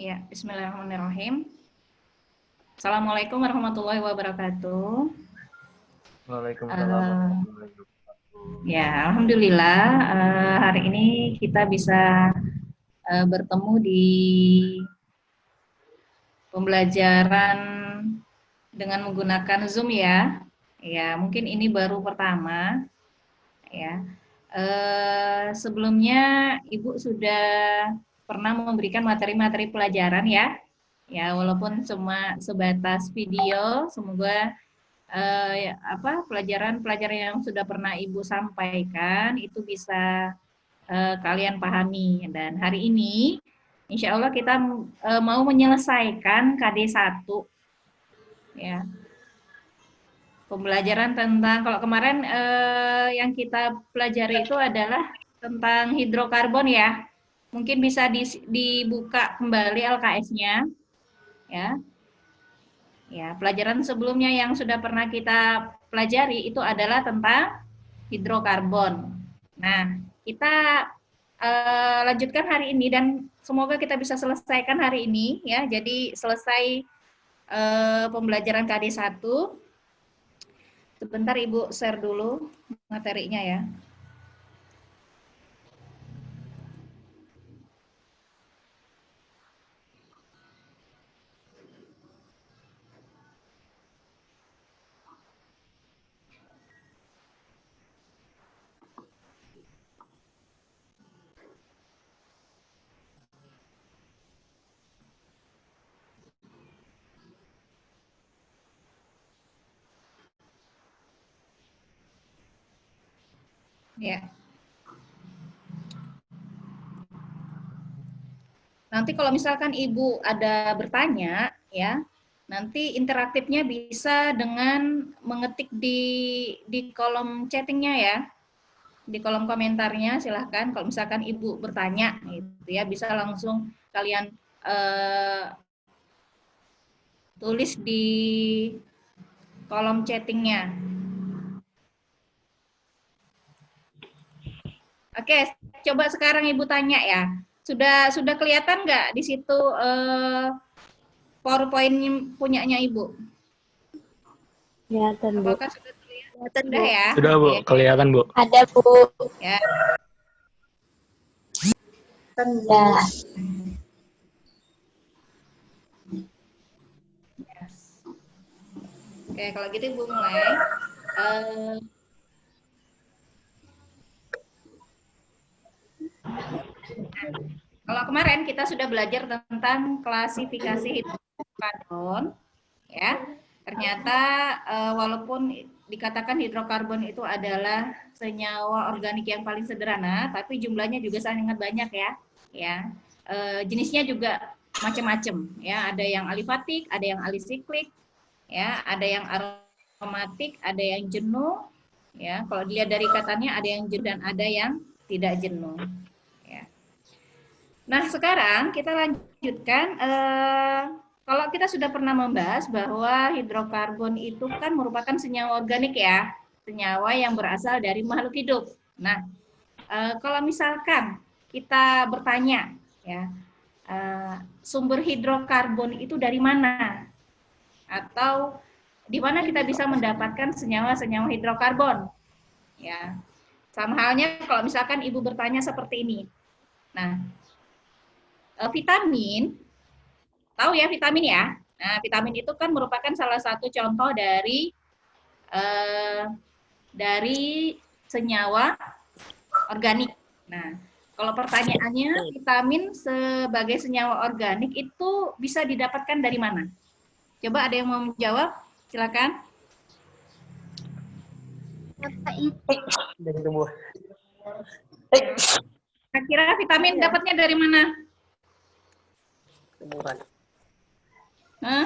Ya, bismillahirrahmanirrahim. Assalamualaikum warahmatullahi wabarakatuh. Waalaikumsalam warahmatullahi wabarakatuh. Ya, alhamdulillah hari ini kita bisa bertemu di pembelajaran dengan menggunakan Zoom ya. Ya, mungkin ini baru pertama ya. Sebelumnya Ibu sudah pernah memberikan materi-materi pelajaran ya. Ya, walaupun cuma sebatas video, semoga pelajaran-pelajaran yang sudah pernah Ibu sampaikan itu bisa kalian pahami. Dan hari ini insya Allah kita mau menyelesaikan KD1 ya. Pembelajaran tentang, kalau kemarin yang kita pelajari itu adalah tentang hidrokarbon ya. Mungkin bisa dibuka kembali LKS-nya ya. Ya, pelajaran sebelumnya yang sudah pernah kita pelajari itu adalah tentang hidrokarbon. Nah, kita lanjutkan hari ini dan semoga kita bisa selesaikan hari ini ya. Jadi selesai pembelajaran KD1. Sebentar Ibu share dulu materinya ya. Ya. Nanti kalau misalkan Ibu ada bertanya ya, nanti interaktifnya bisa dengan mengetik di kolom chattingnya ya, di kolom komentarnya silahkan. Kalau misalkan Ibu bertanya gitu ya, bisa langsung kalian tulis di kolom chattingnya. Oke, coba sekarang Ibu tanya ya. Sudah kelihatan nggak di situ PowerPoint punyanya Ibu? Kelihatan, Bu. Apakah sudah terlihat? Sudah ya? Sudah, Bu. Oke. Kelihatan, Bu. Ada, Bu. Ya. Ya. Oke, kalau gitu Ibu mulai. Kalau kemarin kita sudah belajar tentang klasifikasi hidrokarbon, ya. Ternyata walaupun dikatakan hidrokarbon itu adalah senyawa organik yang paling sederhana, tapi jumlahnya juga sangat banyak ya. Ya, jenisnya juga macam-macam. Ya, ada yang alifatik, ada yang alisiklik, ya, ada yang aromatik, ada yang jenuh. Ya, kalau dilihat dari katanya ada yang jenuh dan ada yang tidak jenuh. Nah, sekarang kita lanjutkan. Kalau kita sudah pernah membahas bahwa hidrokarbon itu kan merupakan senyawa organik ya, senyawa yang berasal dari makhluk hidup. Nah, kalau misalkan kita bertanya, ya, sumber hidrokarbon itu dari mana? Atau di mana kita bisa mendapatkan senyawa-senyawa hidrokarbon? Ya, sama halnya kalau misalkan Ibu bertanya seperti ini. Nah, vitamin, tahu ya vitamin ya? Nah, vitamin itu kan merupakan salah satu contoh dari senyawa organik. Nah, kalau pertanyaannya vitamin sebagai senyawa organik itu bisa didapatkan dari mana? Coba ada yang mau menjawab? Silakan. Kira-kira vitamin dapatnya dari mana? Hah?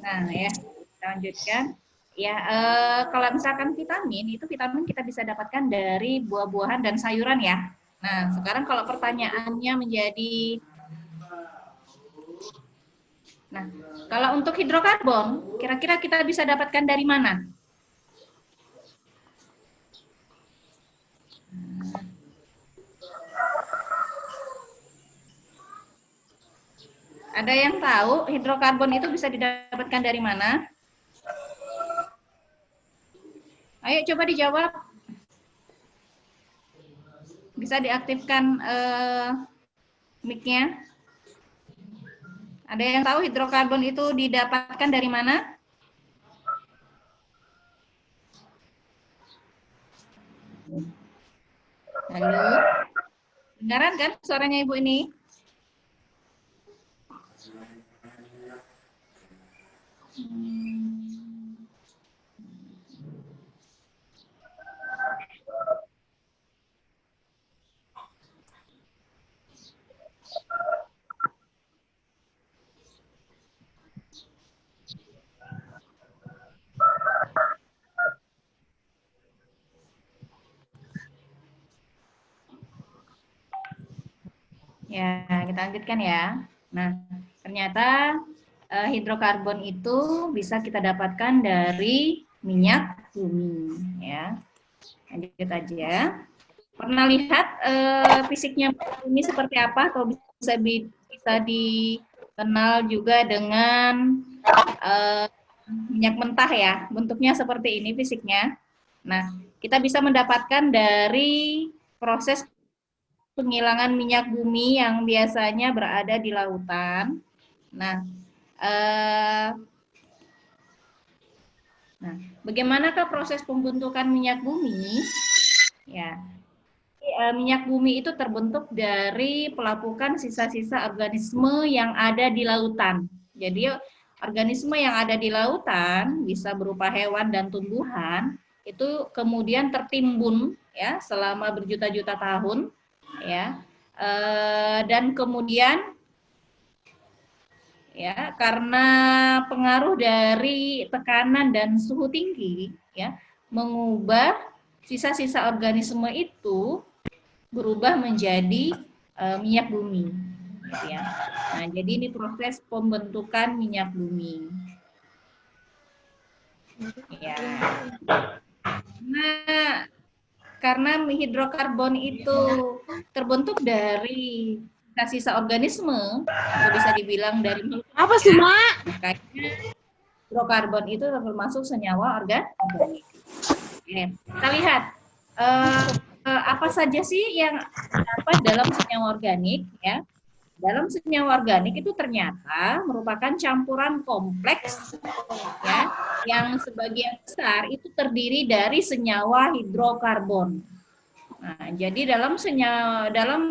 Nah, ya, kita lanjutkan. Ya, kalau misalkan vitamin, itu vitamin kita bisa dapatkan dari buah-buahan dan sayuran ya. Nah, sekarang kalau pertanyaannya menjadi, nah, kalau untuk hidrokarbon, kira-kira kita bisa dapatkan dari mana? Ada yang tahu hidrokarbon itu bisa didapatkan dari mana? Ayo coba dijawab. Bisa diaktifkan mic-nya. Ada yang tahu hidrokarbon itu didapatkan dari mana? Halo? Dengaran kan suaranya Ibu ini? Ya, kita lanjutkan ya. Nah, ternyata hidrokarbon itu bisa kita dapatkan dari minyak bumi ya. Lanjut aja. Pernah lihat fisiknya bumi seperti apa atau bisa dikenal juga dengan minyak mentah ya. Bentuknya seperti ini fisiknya. Nah, kita bisa mendapatkan dari proses penghilangan minyak bumi yang biasanya berada di lautan. Nah, bagaimanakah proses pembentukan minyak bumi? Ya, minyak bumi itu terbentuk dari pelapukan sisa-sisa organisme yang ada di lautan. Jadi, organisme yang ada di lautan bisa berupa hewan dan tumbuhan itu kemudian tertimbun ya selama berjuta-juta tahun ya, dan kemudian ya karena pengaruh dari tekanan dan suhu tinggi ya mengubah sisa-sisa organisme itu berubah menjadi minyak bumi gitu ya. Nah, jadi ini proses pembentukan minyak bumi ya. Nah, karena hidrokarbon itu terbentuk dari sisa-sisa organisme, atau bisa dibilang dari apa sih, Mak? makanya hidrokarbon itu termasuk senyawa organik. Kita lihat apa saja sih yang dalam senyawa organik ya. Dalam senyawa organik itu ternyata merupakan campuran kompleks ya yang sebagian besar itu terdiri dari senyawa hidrokarbon. Nah, jadi dalam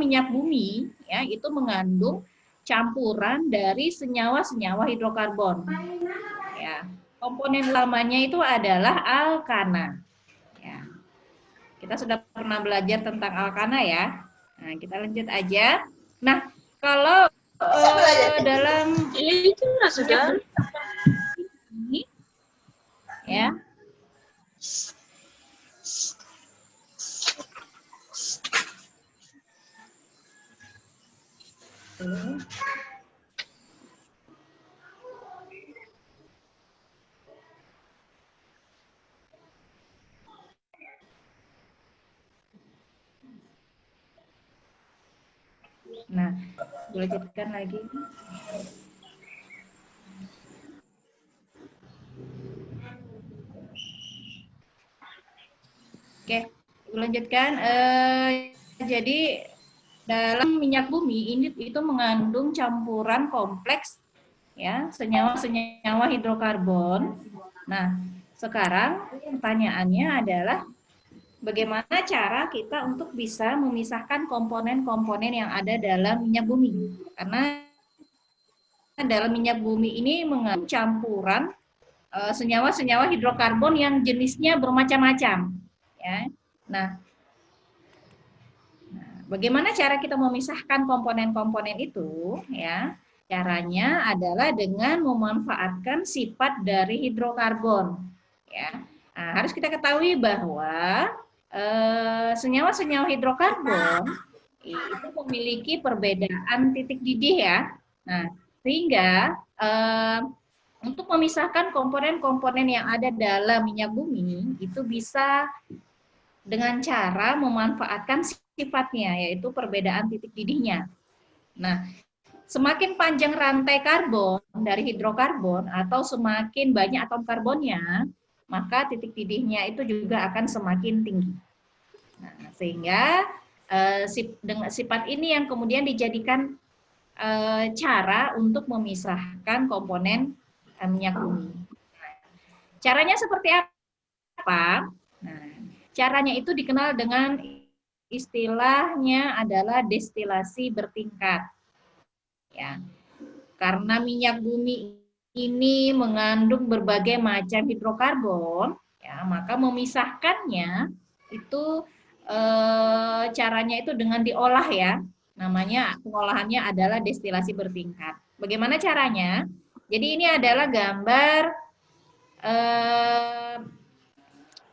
minyak bumi ya itu mengandung campuran dari senyawa-senyawa hidrokarbon. Ya, komponen utamanya itu adalah alkana. Ya. Kita sudah pernah belajar tentang alkana ya. Nah, kita lanjut aja. Nah, kalau dalam Itu sudah ini ya. Nah, boleh ceritakan lagi. Oke, lanjutkan. Jadi dalam minyak bumi ini itu mengandung campuran kompleks ya senyawa-senyawa hidrokarbon. Nah, sekarang pertanyaannya adalah bagaimana cara kita untuk bisa memisahkan komponen-komponen yang ada dalam minyak bumi? Karena dalam minyak bumi ini mengandung campuran senyawa-senyawa hidrokarbon yang jenisnya bermacam-macam. Ya. Nah, bagaimana cara kita memisahkan komponen-komponen itu? Ya, Caranya adalah dengan memanfaatkan sifat dari hidrokarbon. Ya, nah, harus kita ketahui bahwa senyawa-senyawa hidrokarbon itu memiliki perbedaan titik didih ya. Nah, sehingga untuk memisahkan komponen-komponen yang ada dalam minyak bumi itu bisa dengan cara memanfaatkan sifatnya, yaitu perbedaan titik didihnya. Nah, semakin panjang rantai karbon dari hidrokarbon atau semakin banyak atom karbonnya, maka titik didihnya itu juga akan semakin tinggi. Nah, sehingga dengan sifat ini yang kemudian dijadikan cara untuk memisahkan komponen minyak bumi. Caranya seperti apa? Nah, caranya itu dikenal dengan istilahnya adalah destilasi bertingkat. Ya, karena minyak bumi ini mengandung berbagai macam hidrokarbon, ya, maka memisahkannya itu caranya itu dengan diolah ya. Namanya pengolahannya adalah destilasi bertingkat. Bagaimana caranya? Jadi ini adalah gambar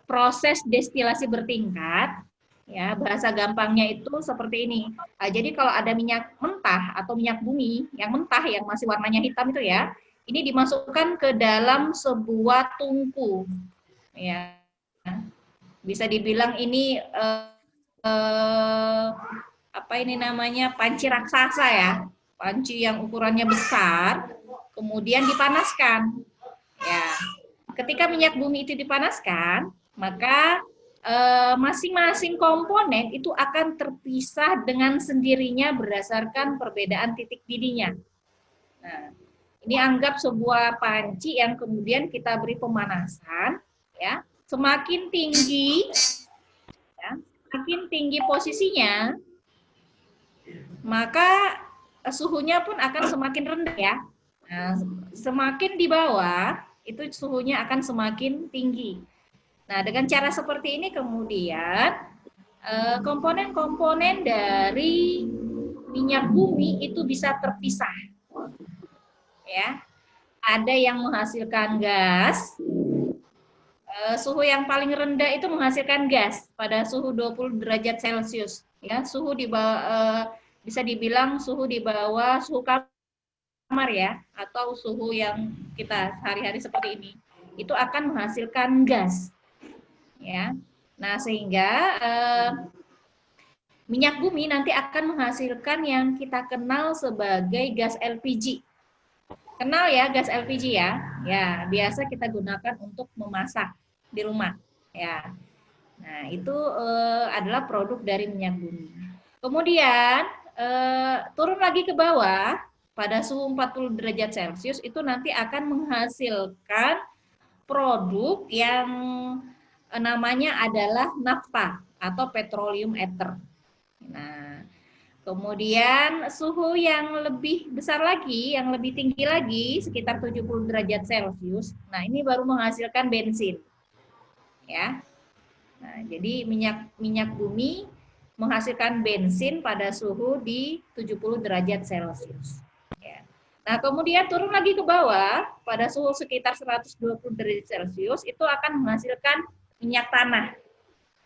proses destilasi bertingkat. Ya, bahasa gampangnya itu seperti ini. Nah, jadi kalau ada minyak mentah atau minyak bumi yang mentah yang masih warnanya hitam itu ya, ini dimasukkan ke dalam sebuah tungku. Ya, bisa dibilang ini apa ini namanya panci raksasa ya, panci yang ukurannya besar, kemudian dipanaskan. Ya, ketika minyak bumi itu dipanaskan, maka masing-masing komponen itu akan terpisah dengan sendirinya berdasarkan perbedaan titik didihnya. Nah, ini anggap sebuah panci yang kemudian kita beri pemanasan, ya. Semakin tinggi, ya, semakin tinggi posisinya, maka suhunya pun akan semakin rendah ya. Nah, semakin di bawah itu suhunya akan semakin tinggi. Nah, dengan cara seperti ini kemudian komponen-komponen dari minyak bumi itu bisa terpisah. Ya. Ada yang menghasilkan gas. Suhu yang paling rendah itu menghasilkan gas pada suhu 20 derajat Celcius. Ya, suhu di bawah bisa dibilang suhu di bawah suhu kamar ya, atau suhu yang kita sehari-hari seperti ini. Itu akan menghasilkan gas. Ya, nah sehingga minyak bumi nanti akan menghasilkan yang kita kenal sebagai gas LPG. Kenal ya gas LPG ya? Ya, biasa kita gunakan untuk memasak di rumah. Ya, nah itu adalah produk dari minyak bumi. Kemudian turun lagi ke bawah pada suhu 40 derajat Celcius itu nanti akan menghasilkan produk yang namanya adalah nafta atau petroleum ether. Nah, kemudian suhu yang lebih besar lagi, yang lebih tinggi lagi, sekitar 70 derajat Celcius. Nah, ini baru menghasilkan bensin. Ya. Nah, jadi minyak bumi menghasilkan bensin pada suhu di 70 derajat Celcius. Ya. Nah, kemudian turun lagi ke bawah pada suhu sekitar 120 derajat Celcius itu akan menghasilkan minyak tanah,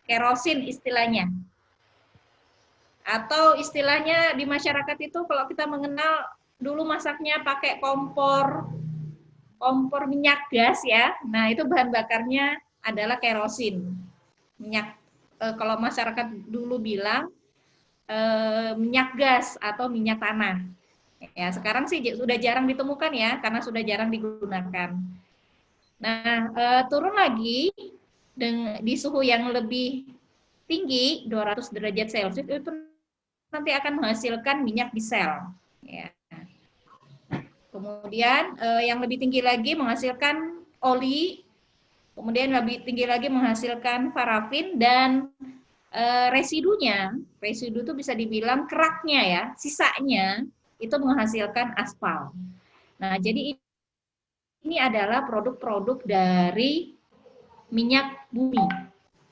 kerosin istilahnya. Atau istilahnya di masyarakat itu kalau kita mengenal dulu masaknya pakai kompor minyak gas ya. Nah, itu bahan bakarnya adalah kerosin. Minyak kalau masyarakat dulu bilang minyak gas atau minyak tanah. Ya, sekarang sih sudah jarang ditemukan ya karena sudah jarang digunakan. Nah, turun lagi di suhu yang lebih tinggi 200 derajat Celcius itu nanti akan menghasilkan minyak diesel. Ya. Kemudian yang lebih tinggi lagi menghasilkan oli, kemudian lebih tinggi lagi menghasilkan parafin dan residu itu bisa dibilang keraknya ya, sisanya itu menghasilkan aspal. Nah, jadi ini adalah produk-produk dari minyak bumi,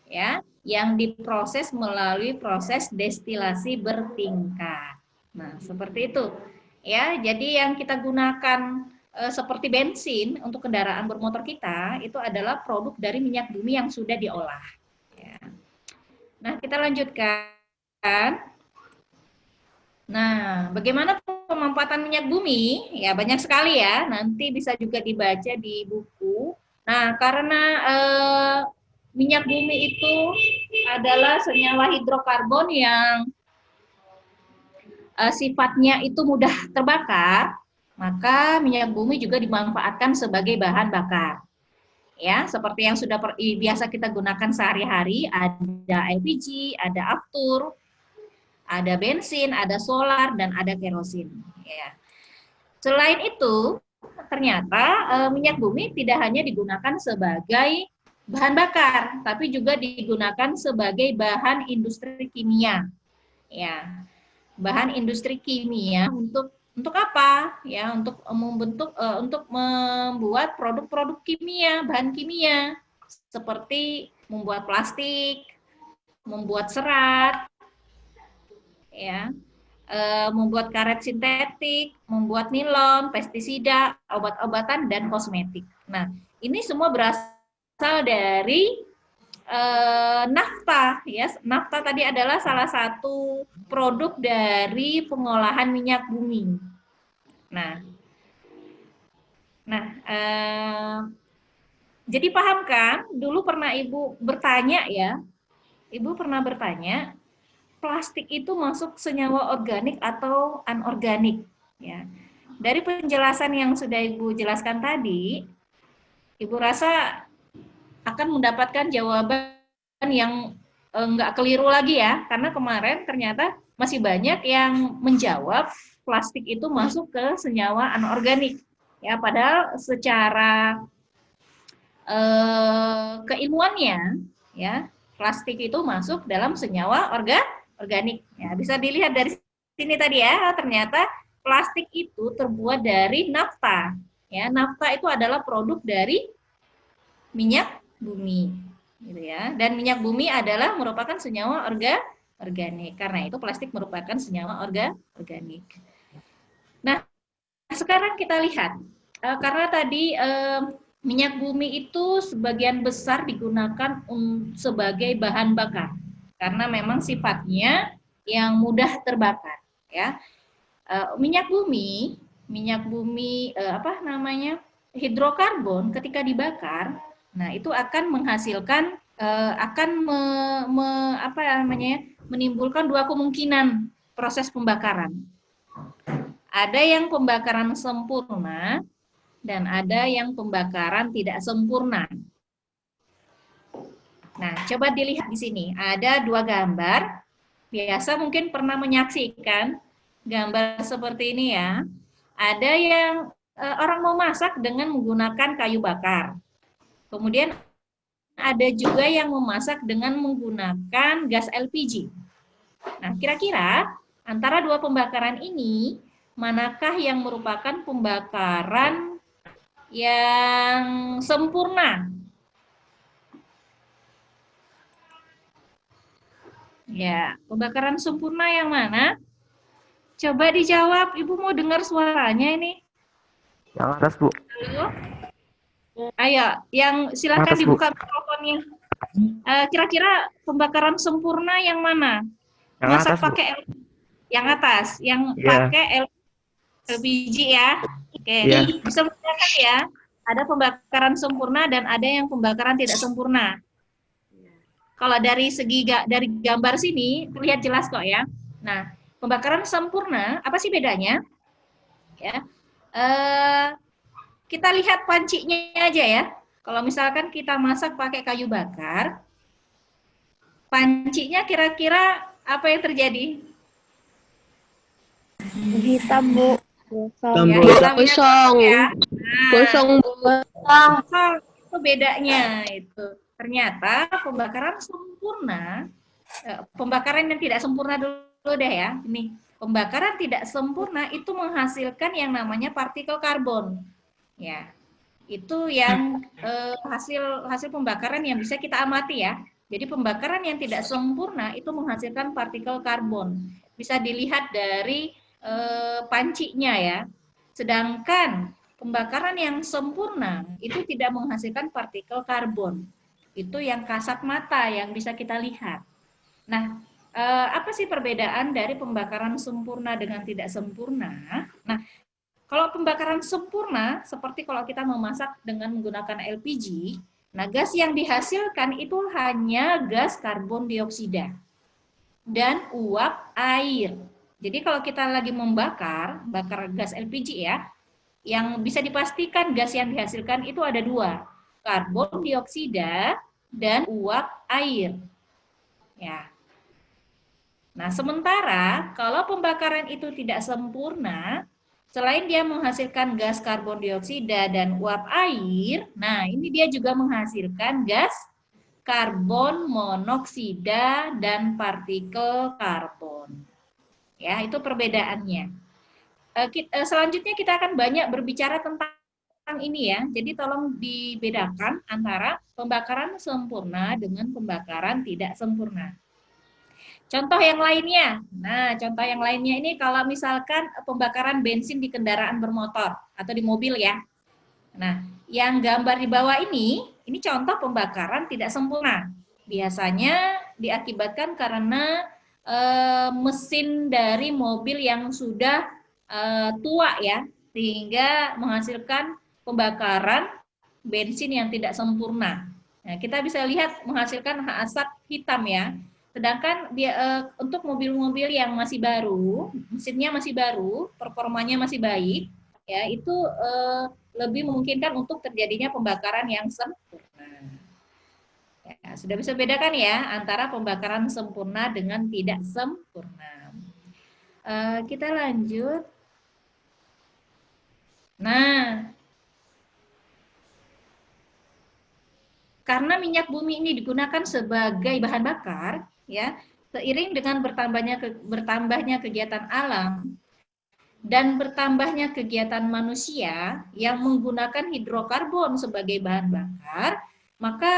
ya, yang diproses melalui proses destilasi bertingkat. Nah, seperti itu. ya. Jadi yang kita gunakan seperti bensin untuk kendaraan bermotor kita itu adalah produk dari minyak bumi yang sudah diolah. Ya. Nah, kita lanjutkan. Nah, bagaimana pemanfaatan minyak bumi? Ya, banyak sekali ya. Nanti bisa juga dibaca di buku. Nah, karena minyak bumi itu adalah senyawa hidrokarbon yang sifatnya itu mudah terbakar, maka minyak bumi juga dimanfaatkan sebagai bahan bakar. Ya, seperti yang sudah biasa kita gunakan sehari-hari, ada LPG, ada aftur, ada bensin, ada solar, dan ada kerosin. Ya. Selain itu, ternyata minyak bumi tidak hanya digunakan sebagai bahan bakar, tapi juga digunakan sebagai bahan industri kimia. Ya, bahan industri kimia untuk apa? Ya, untuk membuat produk-produk kimia, bahan kimia seperti membuat plastik, membuat serat, ya, membuat karet sintetik, membuat nilon, pestisida, obat-obatan dan kosmetik. Nah, ini semua berasal dari nafta, ya. Nafta tadi adalah salah satu produk dari pengolahan minyak bumi. Jadi paham kan? Dulu pernah Ibu bertanya ya, Ibu pernah bertanya, plastik itu masuk senyawa organik atau anorganik? Ya. Dari penjelasan yang sudah Ibu jelaskan tadi, Ibu rasa akan mendapatkan jawaban yang nggak keliru lagi ya, karena kemarin ternyata masih banyak yang menjawab plastik itu masuk ke senyawa anorganik. Ya, padahal secara keilmuannya, ya, plastik itu masuk dalam senyawa organik. Ya, bisa dilihat dari sini tadi ya, ternyata plastik itu terbuat dari nafta. Ya, nafta itu adalah produk dari minyak bumi, gitu ya. Dan minyak bumi adalah merupakan senyawa organik. Karena itu plastik merupakan senyawa organik. Nah, sekarang kita lihat, karena tadi minyak bumi itu sebagian besar digunakan sebagai bahan bakar, karena memang sifatnya yang mudah terbakar, ya. Minyak bumi hidrokarbon ketika dibakar, nah itu akan menghasilkan menimbulkan dua kemungkinan proses pembakaran. Ada yang pembakaran sempurna dan ada yang pembakaran tidak sempurna. Nah, coba dilihat di sini. Ada dua gambar. Biasa mungkin pernah menyaksikan gambar seperti ini ya. Ada yang orang mau masak dengan menggunakan kayu bakar. Kemudian ada juga yang memasak dengan menggunakan gas LPG. Nah, kira-kira antara dua pembakaran ini, manakah yang merupakan pembakaran yang sempurna? Ya, pembakaran sempurna yang mana? Coba dijawab, Ibu mau dengar suaranya ini. Yang atas, Bu. Halo? Ayo, yang silakan Atas, Bu. dibuka mikrofonnya. Kira-kira pembakaran sempurna yang mana? Yang Masak atas, Bu. pakai yang atas, yang Iya. pakai LPG ya. Oke, Iya. bisa membedakan ya. Ada pembakaran sempurna dan ada yang pembakaran tidak sempurna. Kalau dari dari gambar sini terlihat jelas kok ya. Nah, pembakaran sempurna apa sih bedanya? Ya, kita lihat pancinya aja ya. Kalau misalkan kita masak pakai kayu bakar, pancinya kira-kira apa yang terjadi? Hitam, Bu. Ya, Kosong. ya. Kosong, Bu. Kosong. Itu bedanya itu. Ternyata pembakaran sempurna, pembakaran yang tidak sempurna dulu deh ya. Ini pembakaran tidak sempurna itu menghasilkan yang namanya partikel karbon. Ya, itu yang hasil pembakaran yang bisa kita amati ya. Jadi pembakaran yang tidak sempurna itu menghasilkan partikel karbon. Bisa dilihat dari pancinya ya. Sedangkan pembakaran yang sempurna itu tidak menghasilkan partikel karbon. Itu yang kasat mata yang bisa kita lihat. Nah, apa sih perbedaan dari pembakaran sempurna dengan tidak sempurna? Nah, kalau pembakaran sempurna, seperti kalau kita memasak dengan menggunakan LPG, nah gas yang dihasilkan itu hanya gas karbon dioksida dan uap air. Jadi kalau kita lagi bakar gas LPG ya, yang bisa dipastikan gas yang dihasilkan itu ada dua, karbon dioksida dan uap air. Ya. Nah, sementara kalau pembakaran itu tidak sempurna, selain dia menghasilkan gas karbon dioksida dan uap air, nah ini dia juga menghasilkan gas karbon monoksida dan partikel karbon. Ya, itu perbedaannya. Selanjutnya kita akan banyak berbicara tentang ini ya. Jadi tolong dibedakan antara pembakaran sempurna dengan pembakaran tidak sempurna. Contoh yang lainnya. Nah, contoh yang lainnya ini kalau misalkan pembakaran bensin di kendaraan bermotor atau di mobil ya. Nah, yang gambar di bawah ini contoh pembakaran tidak sempurna. Biasanya diakibatkan karena mesin dari mobil yang sudah tua ya, sehingga menghasilkan pembakaran bensin yang tidak sempurna. Nah, kita bisa lihat menghasilkan asap hitam ya. Sedangkan untuk mobil-mobil yang masih baru, mesinnya masih baru, performanya masih baik, ya itu lebih memungkinkan untuk terjadinya pembakaran yang sempurna. Ya, sudah bisa bedakan ya antara pembakaran sempurna dengan tidak sempurna. Kita lanjut. Nah, karena minyak bumi ini digunakan sebagai bahan bakar, ya, seiring dengan bertambahnya kegiatan alam dan bertambahnya kegiatan manusia yang menggunakan hidrokarbon sebagai bahan bakar, maka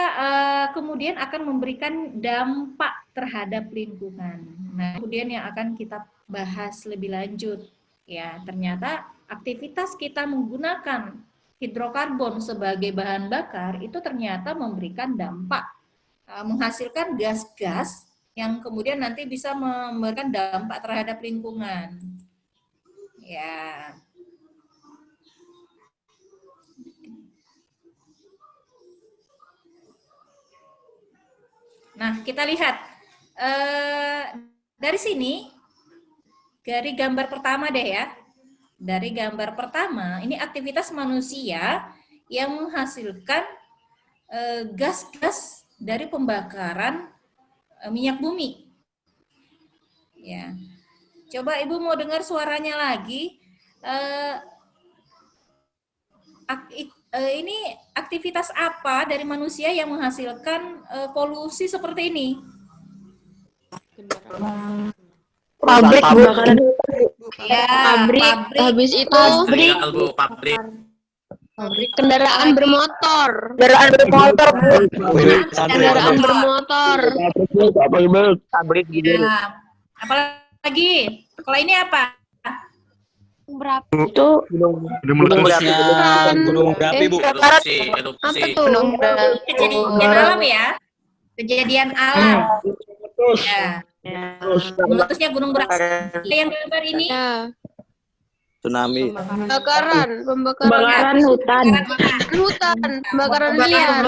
kemudian akan memberikan dampak terhadap lingkungan. Nah, kemudian yang akan kita bahas lebih lanjut, ya, ternyata aktivitas kita menggunakan hidrokarbon sebagai bahan bakar itu ternyata memberikan dampak, menghasilkan gas-gas yang kemudian nanti bisa memberikan dampak terhadap lingkungan. Ya. Nah, kita lihat dari sini, dari gambar pertama deh ya. Dari gambar pertama, ini aktivitas manusia yang menghasilkan gas-gas dari pembakaran minyak bumi. Ya. Coba Ibu mau dengar suaranya lagi. Ini aktivitas apa dari manusia yang menghasilkan polusi seperti ini? Pabrik, Ya, pabrik. Habis itu Pabrik. kendaraan bermotor. Kendaraan bermotor, Bu. Kendaraan bermotor. Pabrik gitu. Ya, apalagi? Kalau ini apa? Itu Gunung meletusnya gunung berapi, Bu. Erupsi. Apa tuh? Kejadian alam ya. Kejadian alam. Ya. Meletusnya gunung berapi. Yang gambar ini Ya, Tsunami. pembakaran hutan. Pembakaran liar.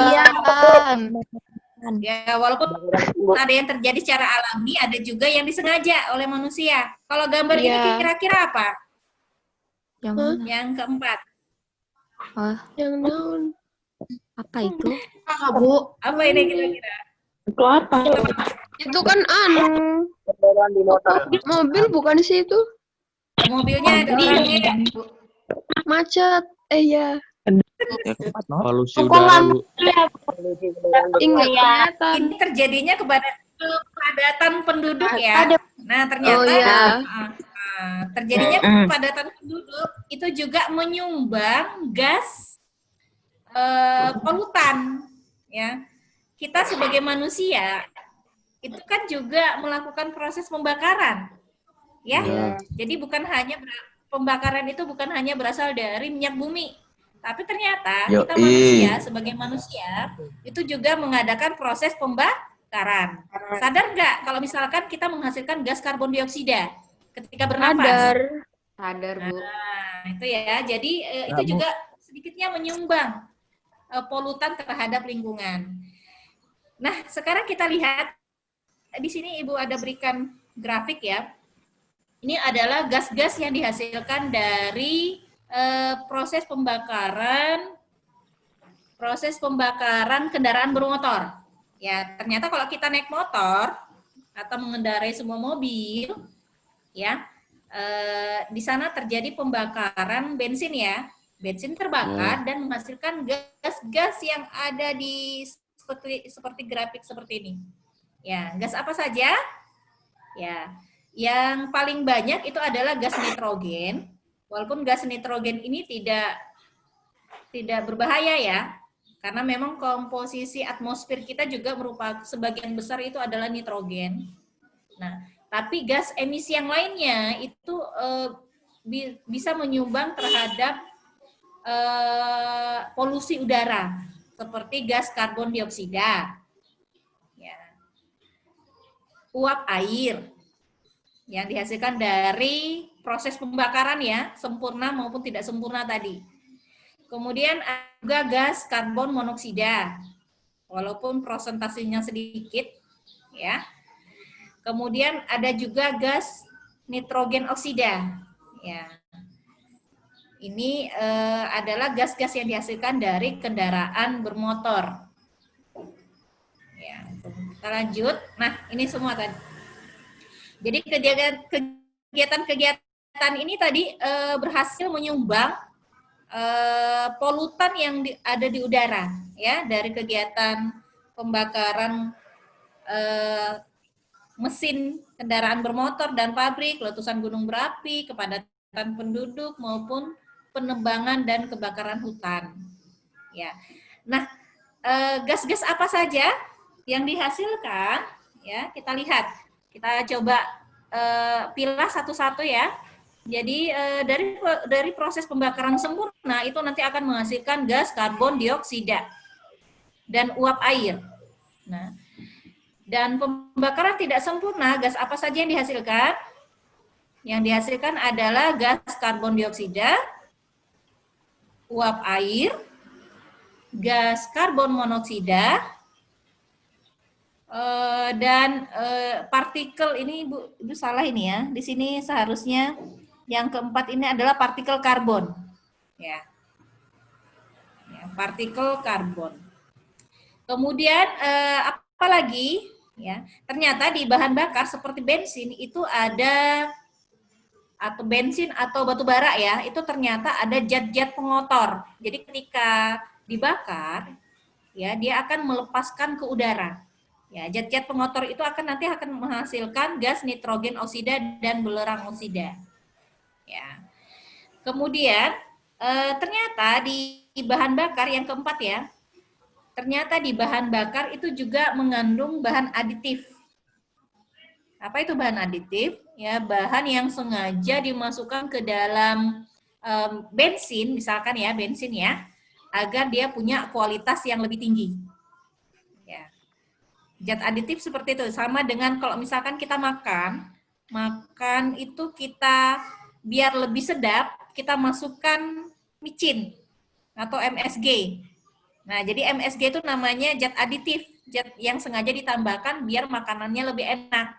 ya, walaupun ada yang terjadi secara alami, ada juga yang disengaja oleh manusia. Kalau gambar ini Ya. kira-kira apa? Hah? Yang keempat. Yang naon? Apa itu? Apa ini kira-kira? itu apa? Itu kan mobil bukan sih itu? Mobilnya ada di sini. Macet. Ya. Polusi udara, Bu. Enggak kelihatan. Ini terjadinya kepadatan penduduk ya. Nah, ternyata Oh ya. terjadinya kepadatan penduduk itu juga menyumbang gas polutan ya. Kita sebagai manusia itu kan juga melakukan proses pembakaran Ya. Iya. Jadi pembakaran itu bukan hanya berasal dari minyak bumi, tapi ternyata kita manusia sebagai manusia itu juga mengadakan proses pembakaran. Sadar nggak kalau misalkan kita menghasilkan gas karbon dioksida ketika bernafas? Sadar, Bu. Nah, itu ya. Jadi itu juga sedikitnya menyumbang polutan terhadap lingkungan. Nah, sekarang kita lihat di sini Ibu ada berikan grafik ya. Ini adalah gas-gas yang dihasilkan dari proses pembakaran kendaraan bermotor. Ya, ternyata kalau kita naik motor atau mengendarai semua mobil, ya, di sana terjadi pembakaran bensin ya. Bensin terbakar dan menghasilkan gas-gas yang ada di seperti grafik seperti ini. Ya, gas apa saja? Ya, yang paling banyak itu adalah gas nitrogen. Walaupun gas nitrogen ini tidak berbahaya ya, karena memang komposisi atmosfer kita juga merupakan sebagian besar itu adalah nitrogen. Nah, tapi gas emisi yang lainnya itu bisa menyumbang terhadap polusi udara, seperti gas karbon dioksida, ya, uap air yang dihasilkan dari proses pembakaran ya, sempurna maupun tidak sempurna tadi. Kemudian juga gas karbon monoksida, walaupun prosentasenya sedikit, ya. Kemudian ada juga gas nitrogen oksida, ya. Ini adalah gas-gas yang dihasilkan dari kendaraan bermotor. Ya, kita lanjut. Nah, ini semua tadi. Jadi kegiatan-kegiatan ini tadi berhasil menyumbang polutan yang ada di udara, ya, dari kegiatan pembakaran mesin kendaraan bermotor dan pabrik, letusan gunung berapi, kepadatan penduduk maupun penebangan dan kebakaran hutan. Ya, nah gas-gas apa saja yang dihasilkan? Ya, kita lihat. Kita coba pilah satu-satu ya. Jadi dari proses pembakaran sempurna itu nanti akan menghasilkan gas karbon dioksida dan uap air. Nah, dan pembakaran tidak sempurna, gas apa saja yang dihasilkan? Yang dihasilkan adalah gas karbon dioksida, uap air, gas karbon monoksida, dan partikel ini Ibu salah ini ya. Di sini seharusnya yang keempat ini adalah partikel karbon. Ya. Ya, partikel karbon. Kemudian apa lagi? Ya, ternyata di bahan bakar seperti bensin itu ada atau bensin atau batu bara ya, itu ternyata ada zat-zat pengotor. Jadi ketika dibakar ya dia akan melepaskan ke udara. Ya, zat-zat pengotor itu nanti akan menghasilkan gas nitrogen oksida dan belerang oksida. Ya. Kemudian ternyata di bahan bakar yang keempat ya, ternyata di bahan bakar itu juga mengandung bahan aditif. Apa itu bahan aditif? Ya, bahan yang sengaja dimasukkan ke dalam bensin, misalkan ya bensin ya, agar dia punya kualitas yang lebih tinggi. Ya. Zat aditif seperti itu, sama dengan kalau misalkan kita makan itu kita biar lebih sedap, kita masukkan micin atau MSG. Nah, jadi MSG itu namanya zat aditif, zat yang sengaja ditambahkan biar makanannya lebih enak.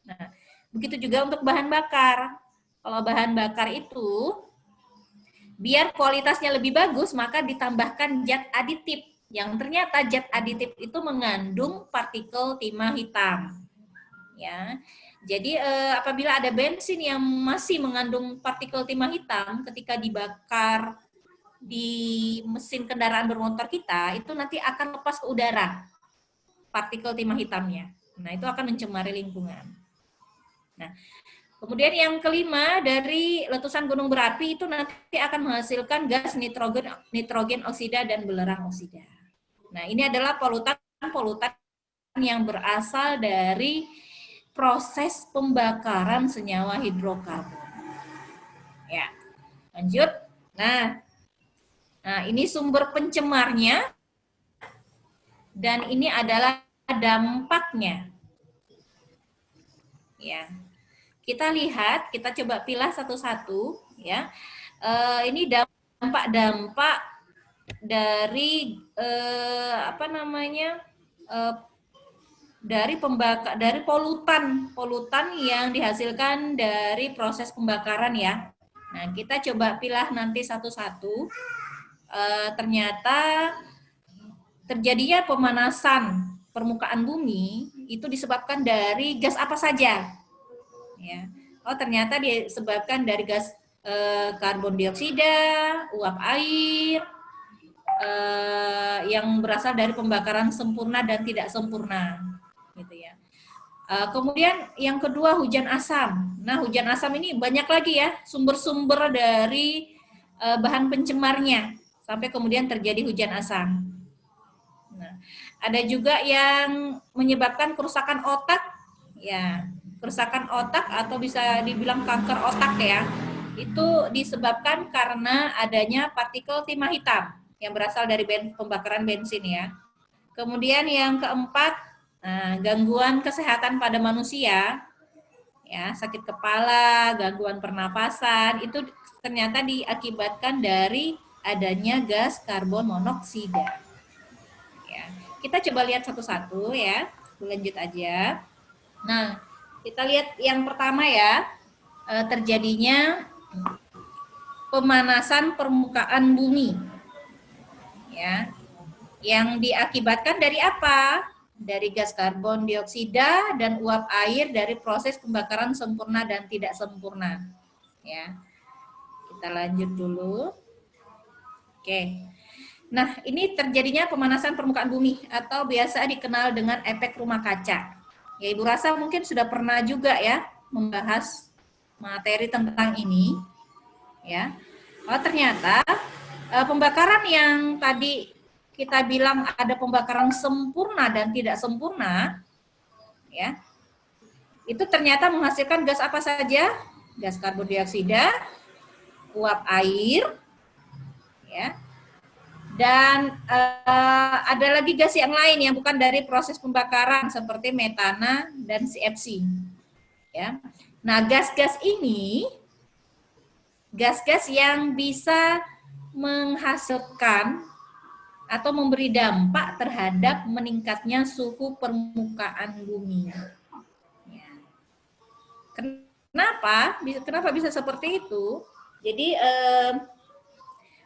Nah, begitu juga untuk bahan bakar. Kalau bahan bakar itu biar kualitasnya lebih bagus, maka ditambahkan zat aditif. Yang ternyata zat aditif itu mengandung partikel timah hitam. Ya. Jadi apabila ada bensin yang masih mengandung partikel timah hitam ketika dibakar di mesin kendaraan bermotor kita, itu nanti akan lepas ke udara partikel timah hitamnya. Nah, itu akan mencemari lingkungan. Nah, kemudian yang kelima, dari letusan gunung berapi itu nanti akan menghasilkan gas nitrogen oksida dan belerang oksida. Nah, ini adalah polutan yang berasal dari proses pembakaran senyawa hidrokarbon. Ya, lanjut. Nah, ini sumber pencemarnya dan ini adalah dampaknya. Ya, kita lihat, kita coba pilah satu-satu. Ya, ini dampak-dampak dari dari polutan yang dihasilkan dari proses pembakaran ya. Nah, kita coba pilah nanti satu-satu. Ternyata terjadinya pemanasan permukaan bumi itu disebabkan dari gas apa saja? Ya. Oh, ternyata disebabkan dari gas karbon dioksida, uap air, yang berasal dari pembakaran sempurna dan tidak sempurna, gitu ya. Kemudian yang kedua hujan asam. Nah, hujan asam ini banyak lagi ya sumber-sumber dari bahan pencemarnya sampai kemudian terjadi hujan asam. Nah, ada juga yang menyebabkan kerusakan otak, ya kerusakan otak atau bisa dibilang kanker otak ya. Itu disebabkan karena adanya partikel timah hitam yang berasal dari pembakaran bensin ya. Kemudian yang keempat, gangguan kesehatan pada manusia, ya sakit kepala, gangguan pernapasan, itu ternyata diakibatkan dari adanya gas karbon monoksida. Ya, kita coba lihat satu-satu ya, lanjut aja. Nah, kita lihat yang pertama ya, terjadinya pemanasan permukaan bumi, ya, yang diakibatkan dari apa? Dari gas karbon dioksida dan uap air dari proses pembakaran sempurna dan tidak sempurna. Ya, kita lanjut dulu. Oke. Nah, ini terjadinya pemanasan permukaan bumi atau biasa dikenal dengan efek rumah kaca. Ya, Ibu rasa mungkin sudah pernah juga ya membahas materi tentang ini. Ya. Oh, ternyata pembakaran yang tadi kita bilang ada pembakaran sempurna dan tidak sempurna, ya, itu ternyata menghasilkan gas apa saja? Gas karbon dioksida, uap air, ya, dan ada lagi gas yang lain yang bukan dari proses pembakaran seperti metana dan CFC, ya. Nah, gas-gas ini, gas-gas yang bisa menghasilkan atau memberi dampak terhadap meningkatnya suhu permukaan bumi. Ya. Kenapa? Kenapa bisa seperti itu? Jadi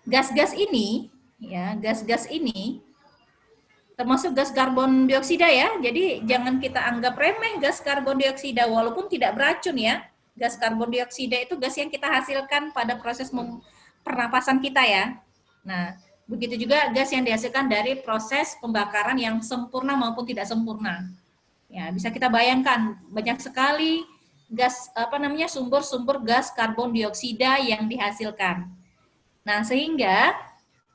gas-gas ini, ya, gas-gas ini termasuk gas karbon dioksida ya. Jadi jangan kita anggap remeh gas karbon dioksida walaupun tidak beracun ya. Gas karbon dioksida itu gas yang kita hasilkan pada proses pernapasan kita ya. Nah, begitu juga gas yang dihasilkan dari proses pembakaran yang sempurna maupun tidak sempurna. Ya, bisa kita bayangkan banyak sekali gas sumber-sumber gas karbon dioksida yang dihasilkan. Nah, sehingga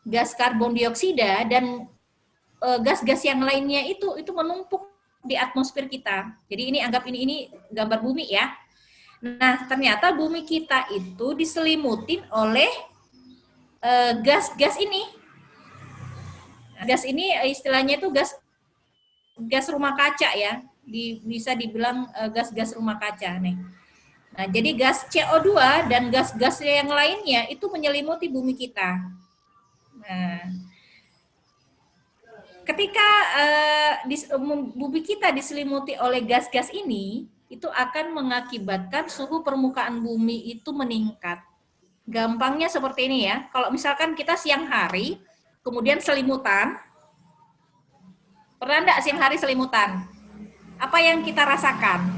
gas karbon dioksida dan gas-gas yang lainnya itu menumpuk di atmosfer kita. Jadi ini anggap ini gambar bumi ya. Nah, ternyata bumi kita itu diselimutin oleh gas-gas ini. Gas ini istilahnya itu gas rumah kaca ya, bisa dibilang gas-gas rumah kaca nih. Nah, jadi gas CO2 dan gas-gas yang lainnya itu menyelimuti bumi kita. Nah, ketika bumi kita diselimuti oleh gas-gas ini, itu akan mengakibatkan suhu permukaan bumi itu meningkat. Gampangnya seperti ini ya, kalau misalkan kita siang hari, kemudian selimutan, pernah enggak siang hari selimutan? Apa yang kita rasakan?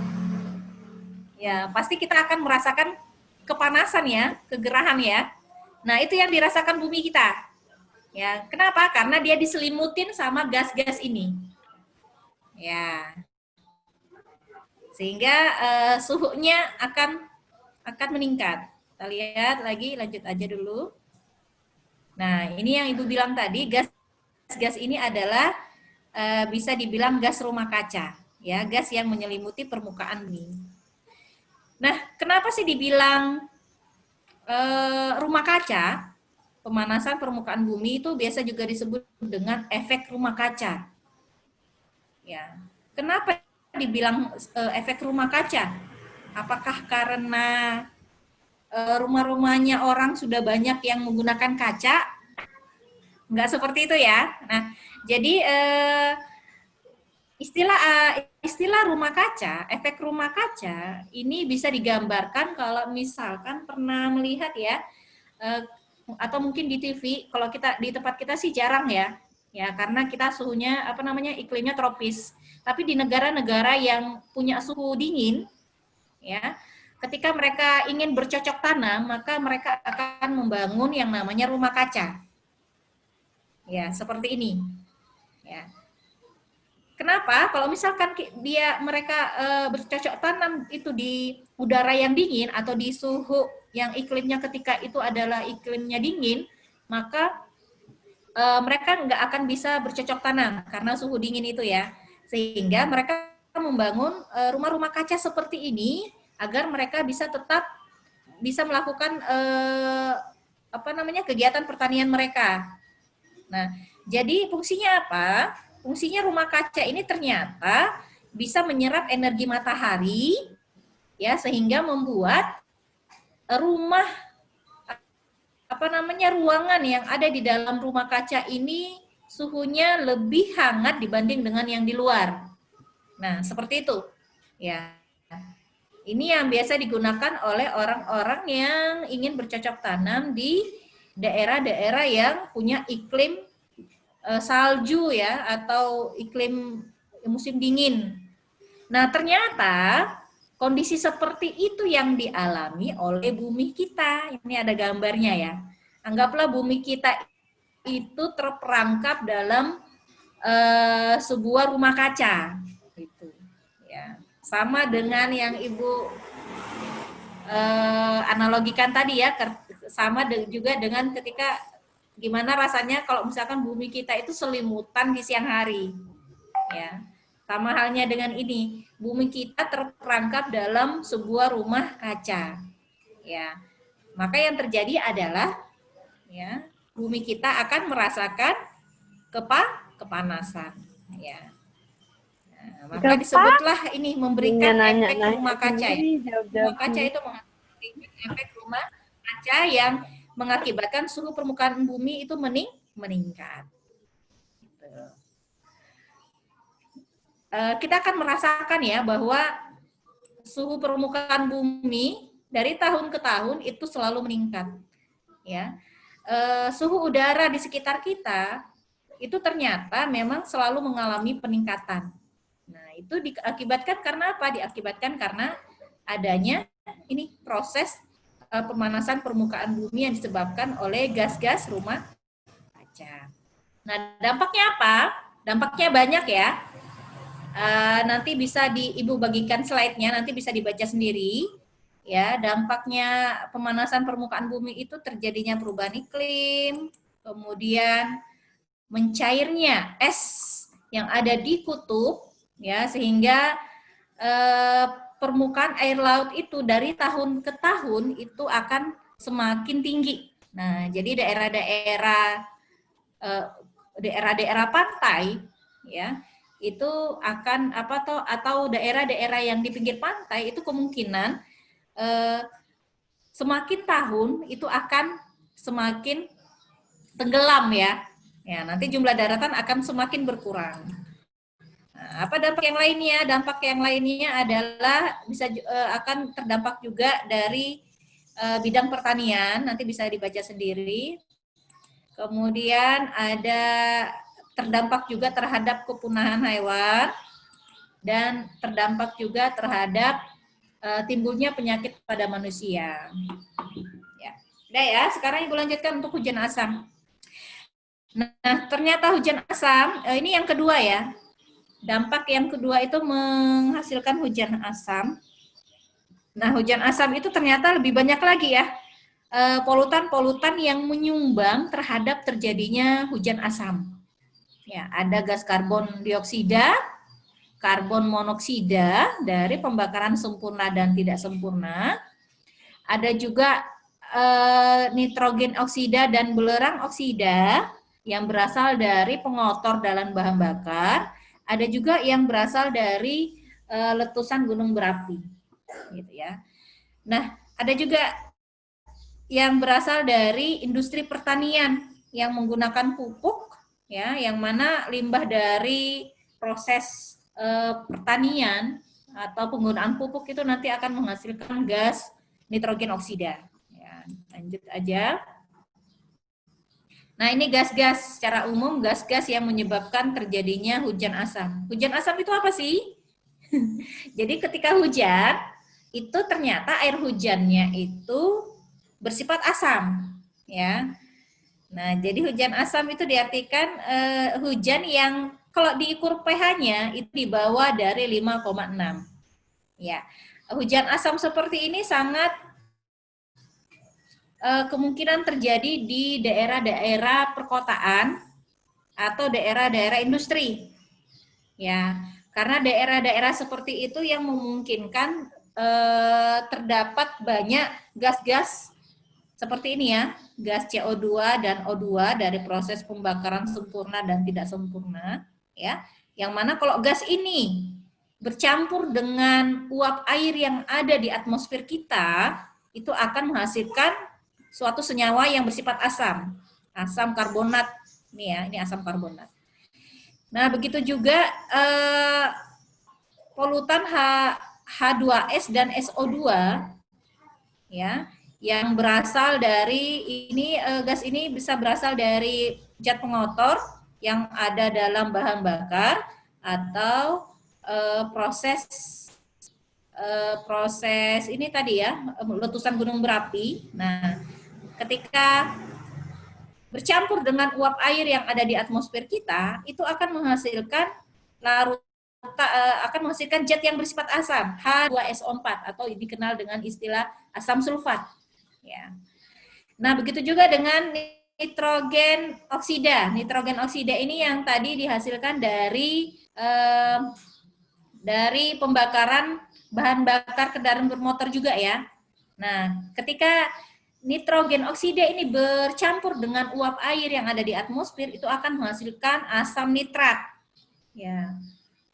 Ya, pasti kita akan merasakan kepanasan ya, kegerahan ya. Nah, itu yang dirasakan bumi kita. Ya, kenapa? Karena dia diselimutin sama gas-gas ini. Ya. Sehingga suhunya akan meningkat. Kita lihat lagi, lanjut aja dulu. Nah, ini yang Ibu bilang tadi, gas ini adalah bisa dibilang gas rumah kaca. ya, gas yang menyelimuti permukaan bumi. Nah, kenapa sih dibilang rumah kaca? Pemanasan permukaan bumi itu biasa juga disebut dengan efek rumah kaca. Ya, kenapa dibilang efek rumah kaca? Apakah karena rumah-rumahnya orang sudah banyak yang menggunakan kaca? Enggak seperti itu ya. Nah, jadi istilah rumah kaca, efek rumah kaca ini bisa digambarkan kalau misalkan pernah melihat ya, atau mungkin di TV. Kalau kita di tempat kita sih jarang ya, karena kita suhunya iklimnya tropis. Tapi di negara-negara yang punya suhu dingin, ya, ketika mereka ingin bercocok tanam, maka mereka akan membangun yang namanya rumah kaca. Ya, seperti ini. Ya. Kenapa? Kalau misalkan mereka bercocok tanam itu di udara yang dingin atau di suhu yang iklimnya ketika itu adalah iklimnya dingin, maka mereka nggak akan bisa bercocok tanam karena suhu dingin itu ya. Sehingga mereka membangun rumah-rumah kaca seperti ini agar mereka bisa tetap bisa melakukan kegiatan pertanian mereka. Nah, jadi fungsinya apa? Fungsinya rumah kaca ini ternyata bisa menyerap energi matahari, ya, sehingga membuat ruangan yang ada di dalam rumah kaca ini suhunya lebih hangat dibanding dengan yang di luar. Nah, seperti itu. Ya. Ini yang biasa digunakan oleh orang-orang yang ingin bercocok tanam di daerah-daerah yang punya iklim salju ya, atau iklim musim dingin. Nah, ternyata kondisi seperti itu yang dialami oleh bumi kita. Ini ada gambarnya ya. Anggaplah bumi kita itu terperangkap dalam sebuah rumah kaca. Gitu. Ya. Sama dengan yang Ibu analogikan tadi ya, sama juga dengan ketika gimana rasanya kalau misalkan bumi kita itu selimutan di siang hari. Ya. Sama halnya dengan ini, bumi kita terperangkap dalam sebuah rumah kaca. Ya. Maka yang terjadi adalah ya, bumi kita akan merasakan kepanasan, ya. Nah, maka disebutlah ini memberikan efek rumah kaca. Ya. Rumah kaca itu menghasilkan efek rumah kaca yang mengakibatkan suhu permukaan bumi itu meningkat. Kita akan merasakan ya bahwa suhu permukaan bumi dari tahun ke tahun itu selalu meningkat. Ya, suhu udara di sekitar kita itu ternyata memang selalu mengalami peningkatan. Nah, itu diakibatkan karena apa? Diakibatkan karena adanya ini proses pemanasan permukaan bumi yang disebabkan oleh gas-gas rumah kaca. Nah, dampaknya apa? Dampaknya banyak ya. Nanti bisa Ibu bagikan slide-nya, nanti bisa dibaca sendiri. Ya, dampaknya pemanasan permukaan bumi itu terjadinya perubahan iklim, kemudian mencairnya es yang ada di kutub, ya, sehingga permukaan air laut itu dari tahun ke tahun itu akan semakin tinggi. Nah, jadi daerah-daerah pantai, ya, itu akan atau daerah-daerah yang di pinggir pantai itu kemungkinan semakin tahun itu akan semakin tenggelam ya. Ya, nanti jumlah daratan akan semakin berkurang. Nah, apa dampak yang lainnya? Dampak yang lainnya adalah bisa akan terdampak juga dari bidang pertanian, nanti bisa dibaca sendiri. Kemudian ada terdampak juga terhadap kepunahan hewan dan terdampak juga terhadap timbulnya penyakit pada manusia. Ya. Udah ya, sekarang Ibu lanjutkan untuk hujan asam. Nah, ternyata hujan asam, ini yang kedua ya. Dampak yang kedua itu menghasilkan hujan asam. Nah, hujan asam itu ternyata lebih banyak lagi ya. Polutan-polutan yang menyumbang terhadap terjadinya hujan asam. Ya, ada gas karbon dioksida, karbon monoksida dari pembakaran sempurna dan tidak sempurna. Ada juga nitrogen oksida dan belerang oksida yang berasal dari pengotor dalam bahan bakar. Ada juga yang berasal dari letusan gunung berapi, gitu ya. Nah, ada juga yang berasal dari industri pertanian yang menggunakan pupuk, ya, yang mana limbah dari proses pertanian atau penggunaan pupuk itu nanti akan menghasilkan gas nitrogen oksida. Ya, lanjut aja. Nah, ini gas-gas secara umum, gas-gas yang menyebabkan terjadinya hujan asam. Hujan asam itu apa sih? Jadi ketika hujan, itu ternyata air hujannya itu bersifat asam, ya. Nah, jadi hujan asam itu diartikan hujan yang kalau diukur pH-nya itu di bawah dari 5,6. Ya. Hujan asam seperti ini sangat kemungkinan terjadi di daerah-daerah perkotaan atau daerah-daerah industri. Ya, karena daerah-daerah seperti itu yang memungkinkan terdapat banyak gas-gas seperti ini ya, gas CO2 dan O2 dari proses pembakaran sempurna dan tidak sempurna, ya. Yang mana kalau gas ini bercampur dengan uap air yang ada di atmosfer kita, itu akan menghasilkan suatu senyawa yang bersifat asam, asam karbonat. Ini ya, ini asam karbonat. Nah, begitu juga polutan H2S dan SO2 ya, yang berasal dari ini gas ini bisa berasal dari zat pengotor yang ada dalam bahan bakar atau proses ini tadi ya, letusan gunung berapi. Nah, ketika bercampur dengan uap air yang ada di atmosfer kita, itu akan menghasilkan zat yang bersifat asam, H2SO4 atau dikenal dengan istilah asam sulfat. Ya. Nah, begitu juga dengan nitrogen oksida. Nitrogen oksida ini yang tadi dihasilkan dari pembakaran bahan bakar kendaraan bermotor juga ya. Nah, ketika nitrogen oksida ini bercampur dengan uap air yang ada di atmosfer, itu akan menghasilkan asam nitrat. Ya,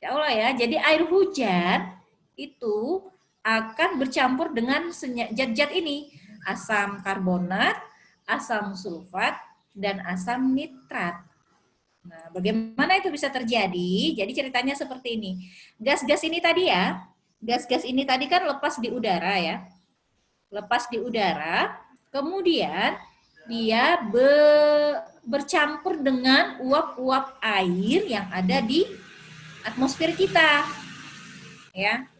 ya Allah ya. Jadi air hujan itu akan bercampur dengan zat-zat ini, asam karbonat, asam sulfat, dan asam nitrat. Nah, bagaimana itu bisa terjadi? Jadi ceritanya seperti ini. Gas-gas ini tadi ya, gas-gas ini tadi kan lepas di udara ya. Lepas di udara, kemudian dia bercampur dengan uap-uap air yang ada di atmosfer kita. Ya.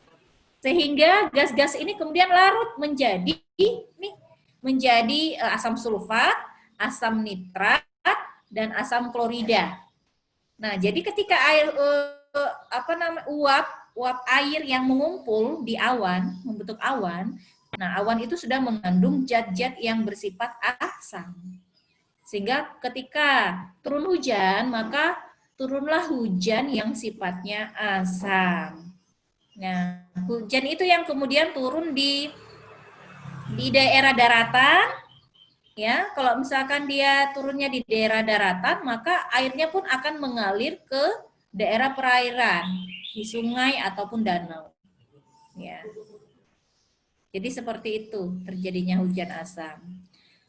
Sehingga gas-gas ini kemudian larut menjadi asam sulfat, asam nitrat, dan asam klorida. Nah, jadi ketika air uap air yang mengumpul di awan, membentuk awan, nah awan itu sudah mengandung zat-zat yang bersifat asam. Sehingga ketika turun hujan, maka turunlah hujan yang sifatnya asam. Nah, hujan itu yang kemudian turun di daerah daratan. Ya, kalau misalkan dia turunnya di daerah daratan, maka airnya pun akan mengalir ke daerah perairan, di sungai ataupun danau. Ya. Jadi seperti itu terjadinya hujan asam.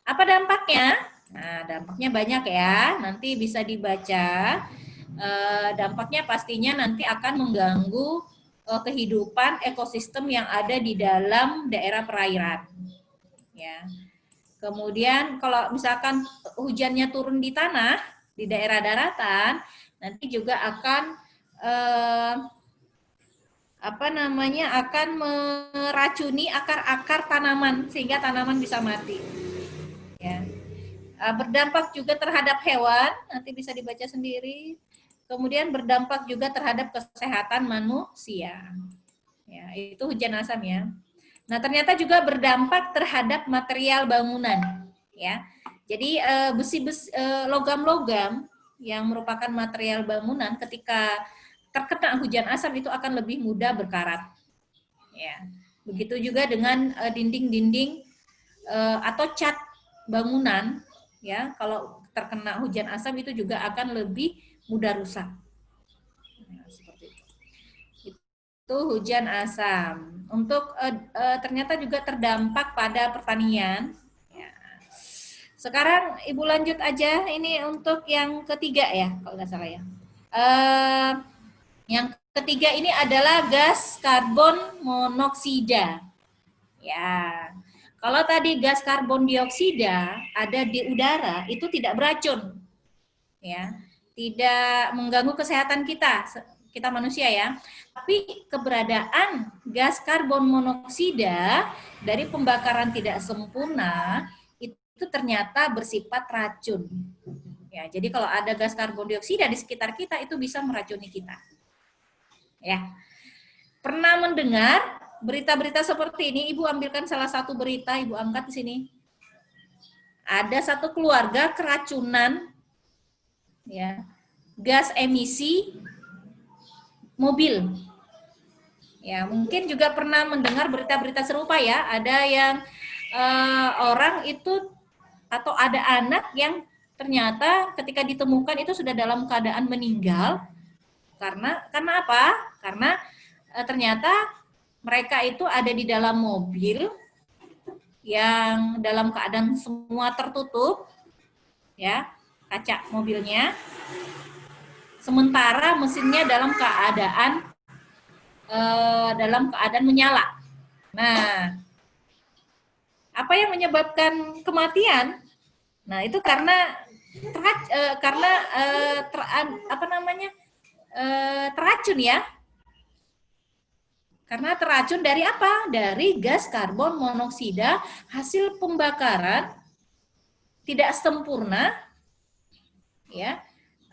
Apa dampaknya? Nah, dampaknya banyak ya. Nanti bisa dibaca. Dampaknya pastinya nanti akan mengganggu kehidupan ekosistem yang ada di dalam daerah perairan. Ya. Kemudian kalau misalkan hujannya turun di tanah, di daerah daratan, nanti juga akan akan meracuni akar-akar tanaman sehingga tanaman bisa mati. Ya. Berdampak juga terhadap hewan, nanti bisa dibaca sendiri. Kemudian berdampak juga terhadap kesehatan manusia. Ya, itu hujan asam ya. Nah, ternyata juga berdampak terhadap material bangunan, ya. Jadi logam-logam yang merupakan material bangunan ketika terkena hujan asam itu akan lebih mudah berkarat. Ya. Begitu juga dengan dinding-dinding atau cat bangunan, ya, kalau terkena hujan asam itu juga akan lebih mudah rusak. Nah, seperti itu hujan asam. Untuk ternyata juga terdampak pada pertanian. Ya. Sekarang Ibu lanjut aja, ini untuk yang ketiga ya, kalau nggak salah ya. Yang ketiga ini adalah gas karbon monoksida. Ya, kalau tadi gas karbon dioksida ada di udara itu tidak beracun, ya, tidak mengganggu kesehatan kita manusia ya. Tapi keberadaan gas karbon monoksida dari pembakaran tidak sempurna itu ternyata bersifat racun. Ya, jadi kalau ada gas karbon dioksida di sekitar kita itu bisa meracuni kita. Ya, pernah mendengar berita-berita seperti ini? Ibu ambilkan salah satu berita, Ibu angkat di sini. Ada satu keluarga keracunan, ya, gas emisi mobil. Ya, mungkin juga pernah mendengar berita-berita serupa ya. Ada yang orang itu atau ada anak yang ternyata ketika ditemukan itu sudah dalam keadaan meninggal. Karena apa? Karena ternyata mereka itu ada di dalam mobil yang dalam keadaan semua tertutup, ya, kaca mobilnya. Sementara mesinnya dalam keadaan menyala. Nah, apa yang menyebabkan kematian? Nah, itu karena teracun ya. Karena teracun dari apa? Dari gas karbon monoksida hasil pembakaran tidak sempurna, ya,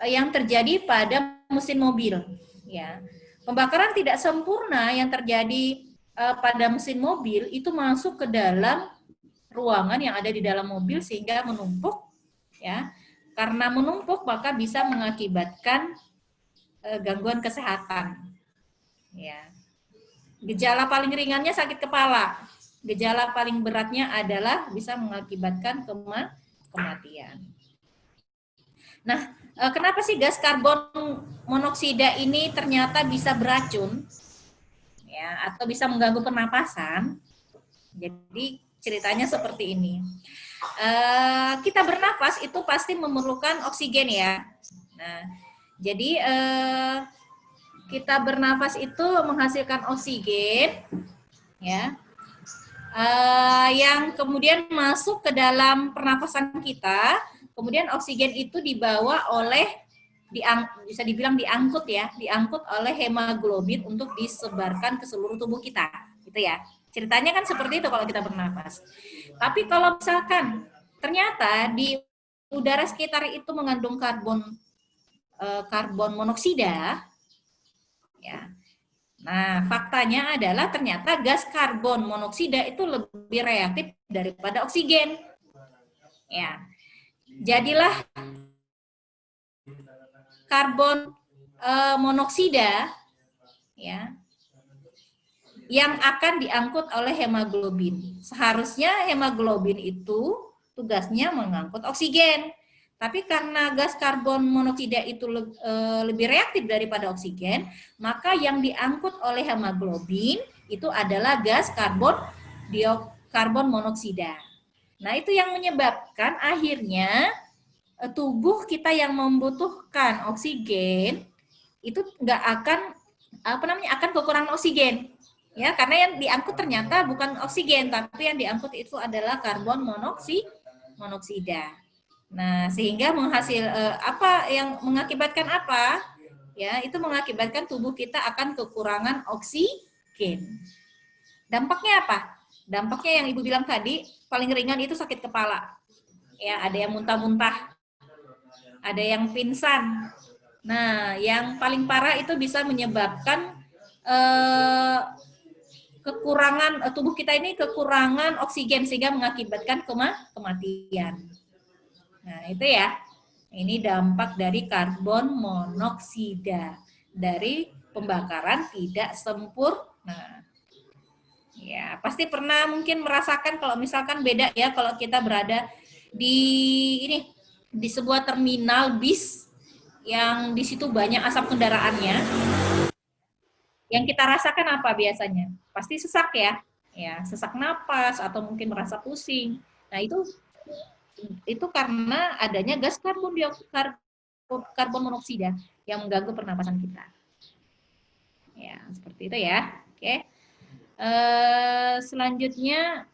yang terjadi pada mesin mobil. Ya, pembakaran tidak sempurna yang terjadi pada mesin mobil itu masuk ke dalam ruangan yang ada di dalam mobil sehingga menumpuk. Ya, karena menumpuk maka bisa mengakibatkan gangguan kesehatan. Ya. Gejala paling ringannya sakit kepala. Gejala paling beratnya adalah bisa mengakibatkan kematian. Nah, kenapa sih gas karbon monoksida ini ternyata bisa beracun? Ya, atau bisa mengganggu pernapasan? Jadi ceritanya seperti ini. Kita bernafas itu pasti memerlukan oksigen ya. Nah, jadi kita bernafas itu menghasilkan oksigen, ya, yang kemudian masuk ke dalam pernapasan kita. Kemudian oksigen itu dibawa oleh, bisa dibilang diangkut ya, diangkut oleh hemoglobin untuk disebarkan ke seluruh tubuh kita, gitu ya. Ceritanya kan seperti itu kalau kita bernafas. Tapi kalau misalkan ternyata di udara sekitar itu mengandung karbon monoksida, ya. Nah, faktanya adalah ternyata gas karbon monoksida itu lebih reaktif daripada oksigen. Ya. Jadilah karbon monoksida, ya, yang akan diangkut oleh hemoglobin. Seharusnya hemoglobin itu tugasnya mengangkut oksigen. Tapi karena gas karbon monoksida itu lebih reaktif daripada oksigen, maka yang diangkut oleh hemoglobin itu adalah gas karbon monoksida. Nah, itu yang menyebabkan akhirnya tubuh kita yang membutuhkan oksigen itu nggak akan kekurangan oksigen. Ya, karena yang diangkut ternyata bukan oksigen, tapi yang diangkut itu adalah karbon monoksida. Nah, sehingga mengakibatkan apa? Ya, itu mengakibatkan tubuh kita akan kekurangan oksigen. Dampaknya apa? Dampaknya yang Ibu bilang tadi, paling ringan itu sakit kepala. Ya, ada yang muntah-muntah. Ada yang pingsan. Nah, yang paling parah itu bisa menyebabkan kekurangan tubuh kita ini kekurangan oksigen sehingga mengakibatkan kematian. Nah, itu ya. Ini dampak dari karbon monoksida. dari pembakaran tidak sempurna. Ya, pasti pernah mungkin merasakan kalau misalkan beda ya kalau kita berada di di sebuah terminal bis yang di situ banyak asap kendaraannya. Yang kita rasakan apa biasanya? Pasti sesak ya. Ya, sesak napas atau mungkin merasa pusing. Nah, itu karena adanya gas karbon monoksida yang mengganggu pernapasan kita. Ya, seperti itu ya. Oke. Selanjutnya,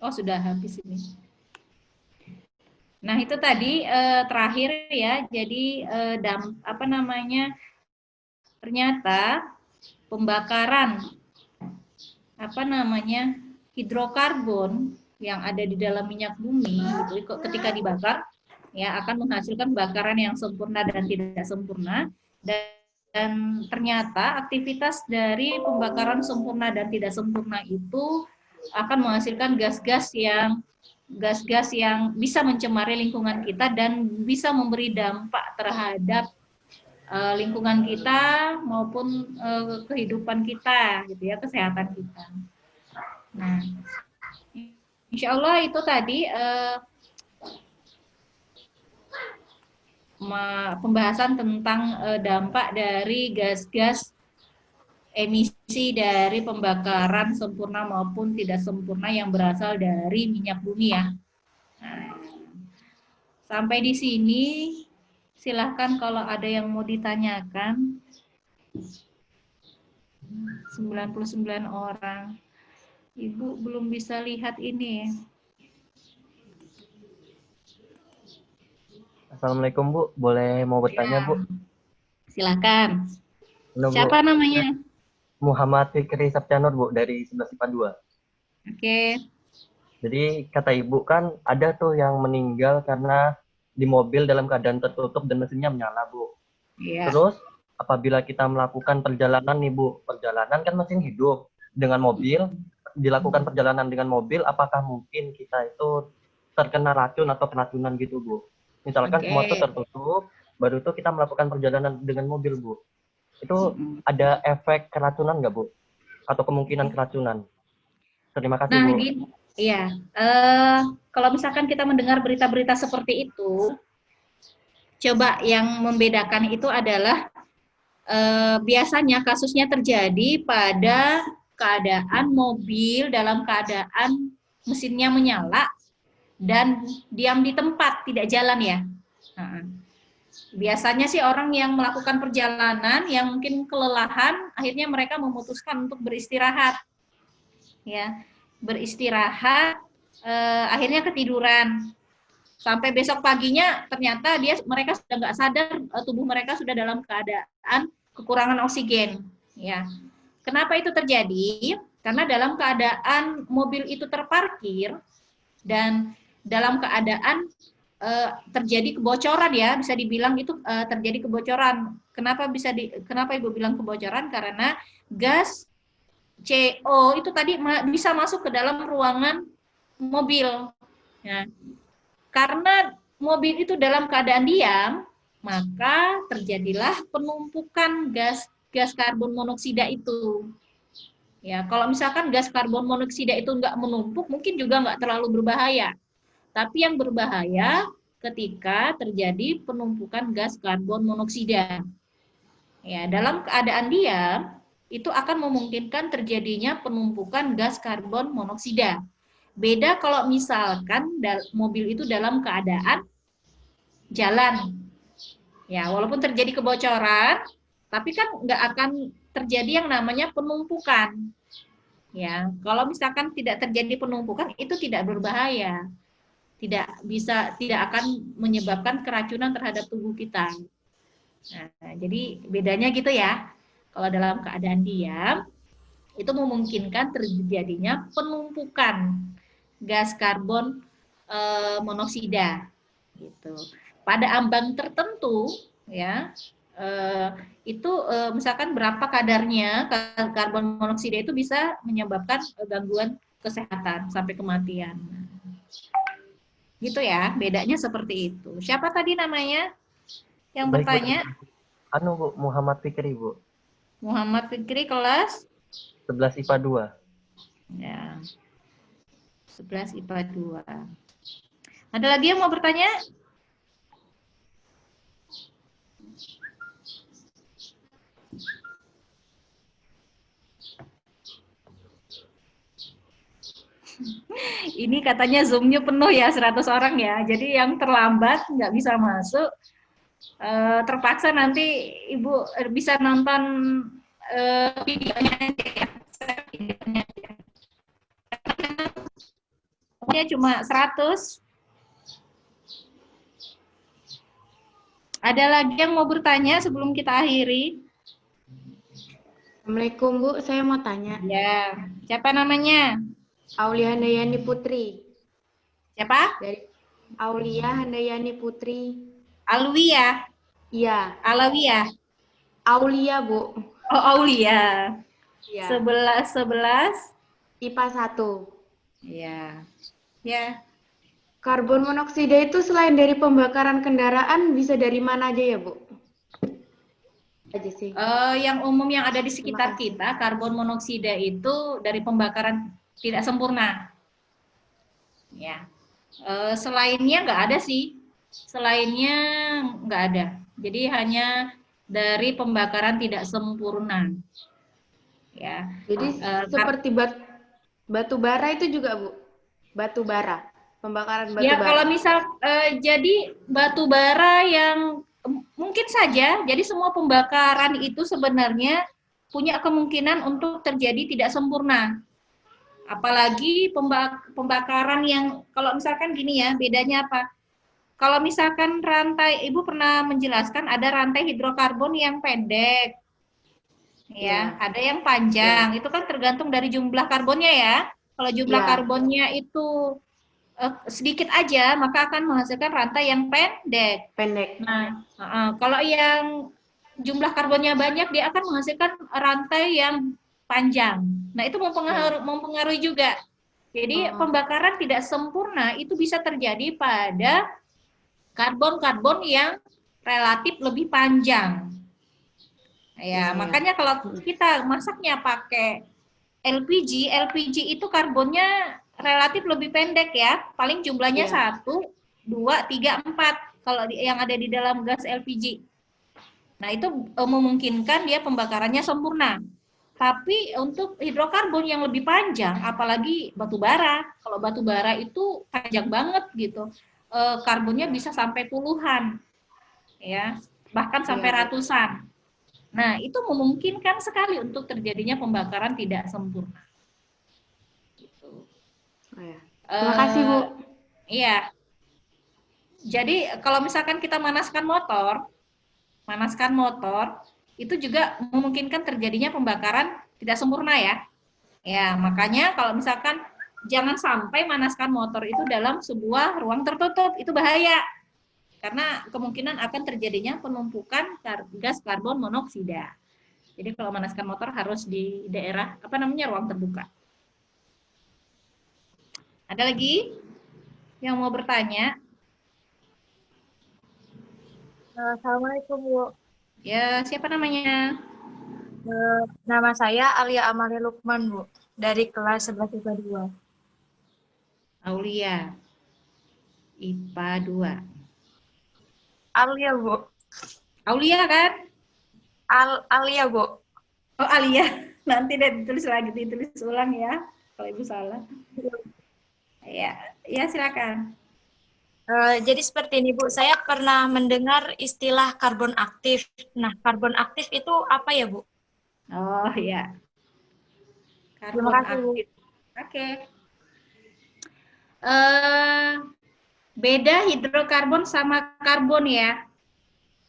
sudah habis ini. Nah, itu tadi terakhir ya. Jadi ternyata pembakaran hidrokarbon yang ada di dalam minyak bumi gitu, ketika dibakar ya akan menghasilkan bakaran yang sempurna dan tidak sempurna, dan ternyata aktivitas dari pembakaran sempurna dan tidak sempurna itu akan menghasilkan gas-gas yang bisa mencemari lingkungan kita dan bisa memberi dampak terhadap lingkungan kita maupun kehidupan kita gitu ya, kesehatan kita. Nah, insya Allah itu tadi pembahasan tentang dampak dari gas-gas emisi dari pembakaran sempurna maupun tidak sempurna yang berasal dari minyak bumi ya. Nah, sampai di sini silahkan kalau ada yang mau ditanyakan. 99 orang. Ibu belum bisa lihat ini. Assalamualaikum Bu, boleh mau bertanya Ya. Bu? Silakan. Halo, Bu. Siapa namanya? Muhammad Fikri Saptianur Bu, dari 11 IPA 2. Oke. Jadi kata Ibu kan ada tuh yang meninggal karena di mobil dalam keadaan tertutup dan mesinnya menyala Bu. Iya. Terus apabila kita melakukan perjalanan nih Bu, perjalanan kan mesin hidup. Dengan mobil, dilakukan perjalanan dengan mobil, apakah mungkin kita itu terkena racun atau keracunan gitu Bu? Misalkan Oke. semua itu tertutup, baru itu kita melakukan perjalanan dengan mobil Bu. Itu ada efek keracunan nggak Bu? Atau kemungkinan keracunan? Terima kasih Nah, Bu. gini, iya. Kalau misalkan kita mendengar berita-berita seperti itu, coba yang membedakan itu adalah biasanya kasusnya terjadi pada keadaan mobil dalam keadaan mesinnya menyala dan diam di tempat, tidak jalan ya. Biasanya sih orang yang melakukan perjalanan yang mungkin kelelahan, akhirnya mereka memutuskan untuk beristirahat. Ya, beristirahat, akhirnya ketiduran. Sampai besok paginya ternyata mereka sudah nggak sadar, tubuh mereka sudah dalam keadaan kekurangan oksigen. Ya, kenapa itu terjadi? Karena dalam keadaan mobil itu terparkir dan dalam keadaan terjadi kebocoran ya, bisa dibilang itu terjadi kebocoran. Kenapa Ibu bilang kebocoran? Karena gas CO itu tadi bisa masuk ke dalam ruangan mobil. Nah, karena mobil itu dalam keadaan diam, maka terjadilah penumpukan gas karbon monoksida itu. Ya, kalau misalkan gas karbon monoksida itu nggak menumpuk, mungkin juga nggak terlalu berbahaya. Tapi yang berbahaya ketika terjadi penumpukan gas karbon monoksida. Ya, dalam keadaan diam, itu akan memungkinkan terjadinya penumpukan gas karbon monoksida. Beda kalau misalkan mobil itu dalam keadaan jalan. Ya, walaupun terjadi kebocoran, tapi kan nggak akan terjadi yang namanya penumpukan. Ya, kalau misalkan tidak terjadi penumpukan, itu tidak berbahaya. Tidak akan menyebabkan keracunan terhadap tubuh kita. Nah, jadi bedanya gitu ya. Kalau dalam keadaan diam, itu memungkinkan terjadinya penumpukan gas karbon monoksida gitu. Pada ambang tertentu ya, itu misalkan berapa kadarnya karbon monoksida itu bisa menyebabkan gangguan kesehatan sampai kematian. Gitu ya, bedanya seperti itu. Siapa tadi namanya? Yang Baik, Bu. bertanya, Anu, Bu, Muhammad Fikri, Bu. Muhammad Fikri kelas 11 IPA 2. ya 11 IPA 2. Ada lagi yang mau bertanya? Ini katanya Zoom-nya penuh ya, 100 orang ya. Jadi yang terlambat nggak bisa masuk, terpaksa nanti Ibu bisa nonton videonya aja ya. Videonya aja. Pokoknya cuma 100. Ada lagi yang mau bertanya sebelum kita akhiri? Assalamualaikum Bu, saya mau tanya. Ya, siapa namanya? Aulia Handayani Putri. Siapa? Dari Aulia Handayani Putri. Alwiyah. Iya, Alawiyah. Aulia Bu. Oh, Aulia. Iya. 11 IPA 1. Ya. Ya. Karbon monoksida itu selain dari pembakaran kendaraan bisa dari mana aja ya Bu? Aja sih. Yang umum yang ada di sekitar kita, karbon monoksida itu dari pembakaran tidak sempurna. Ya. Selainnya nggak ada sih. Selainnya nggak ada. Jadi hanya dari pembakaran tidak sempurna. Ya. Jadi seperti batu bara itu juga Bu? Batu bara. Pembakaran batu Ya, bara. kalau misal jadi batu bara yang mungkin saja, jadi semua pembakaran itu sebenarnya punya kemungkinan untuk terjadi tidak sempurna. Apalagi pembakaran yang, kalau misalkan gini ya, bedanya apa? Kalau misalkan rantai, Ibu pernah menjelaskan ada rantai hidrokarbon yang pendek, ya, ada yang panjang. Itu kan tergantung dari jumlah karbonnya ya. Kalau jumlah karbonnya itu sedikit aja, maka akan menghasilkan rantai yang pendek. Nah, kalau yang jumlah karbonnya banyak, dia akan menghasilkan rantai yang panjang. Nah, itu mempengaruhi juga. Jadi, pembakaran tidak sempurna itu bisa terjadi pada karbon-karbon yang relatif lebih panjang. Ya, makanya kalau kita masaknya pakai LPG itu karbonnya relatif lebih pendek ya, paling jumlahnya 1, 2, 3, 4 kalau yang ada di dalam gas LPG. Nah, itu memungkinkan dia pembakarannya sempurna. Tapi untuk hidrokarbon yang lebih panjang, apalagi batu bara, kalau batu bara itu panjang banget gitu, karbonnya bisa sampai puluhan, ya, bahkan sampai ratusan. Nah, itu memungkinkan sekali untuk terjadinya pembakaran tidak sempurna. Terima kasih Bu. Iya. Jadi kalau misalkan kita manaskan motor, itu juga memungkinkan terjadinya pembakaran tidak sempurna ya. Ya, makanya kalau misalkan jangan sampai manaskan motor itu dalam sebuah ruang tertutup, itu bahaya. Karena kemungkinan akan terjadinya penumpukan gas karbon monoksida. Jadi kalau manaskan motor harus di daerah ruang terbuka. Ada lagi yang mau bertanya? Assalamualaikum Bu. Ya, siapa namanya? Nama saya Alia Amalia Lukman Bu, dari kelas 11 IPA 2. Aulia, IPA 2. Alia Bu. Aulia kan? Alia Bu. Oh, Alia. Nanti deh ditulis ulang ya, kalau Ibu salah. Ya silakan. Jadi seperti ini Bu, saya pernah mendengar istilah karbon aktif. Nah, karbon aktif itu apa ya Bu? Oh ya. Terima kasih Bu. Oke. Beda hidrokarbon sama karbon ya.